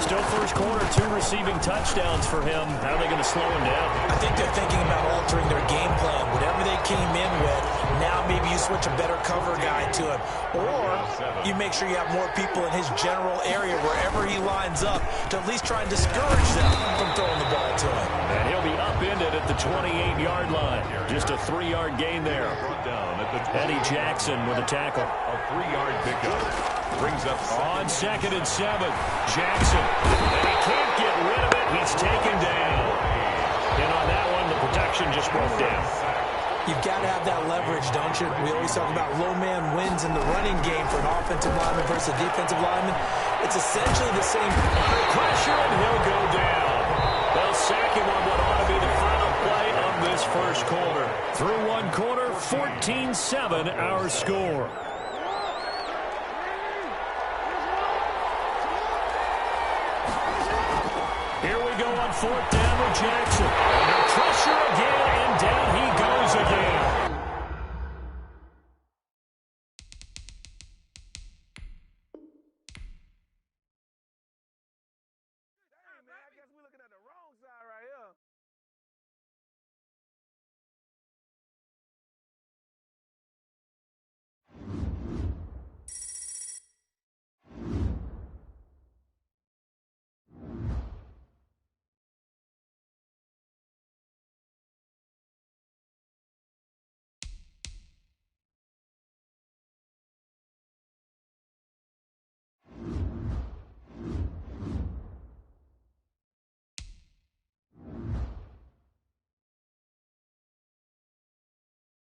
Still first quarter, 2 receiving touchdowns for him. How are they going to slow him down? I think they're thinking about altering their game plan. Whatever they came in with, now maybe you switch a better cover guy to him. Or you make sure you have more people in his general area wherever he lines up to at least try and discourage them from throwing the ball to him. And he'll be upended at the 28-yard line. Just a 3-yard gain there. Eddie Jackson with a tackle. A 3-yard pickup. Brings up on 2nd and 7. Jackson. And he can't get rid of it. He's taken down. And on that one, the protection just broke down. You've got to have that leverage, don't you? We always talk about low man wins in the running game for an offensive lineman versus a defensive lineman. It's essentially the same. Pressure, and he'll go down. They'll sack him on what ought to be the final play of this first quarter. Through one quarter, 14-7 our score. Here we go on 4th down with Jackson. Under pressure again, and down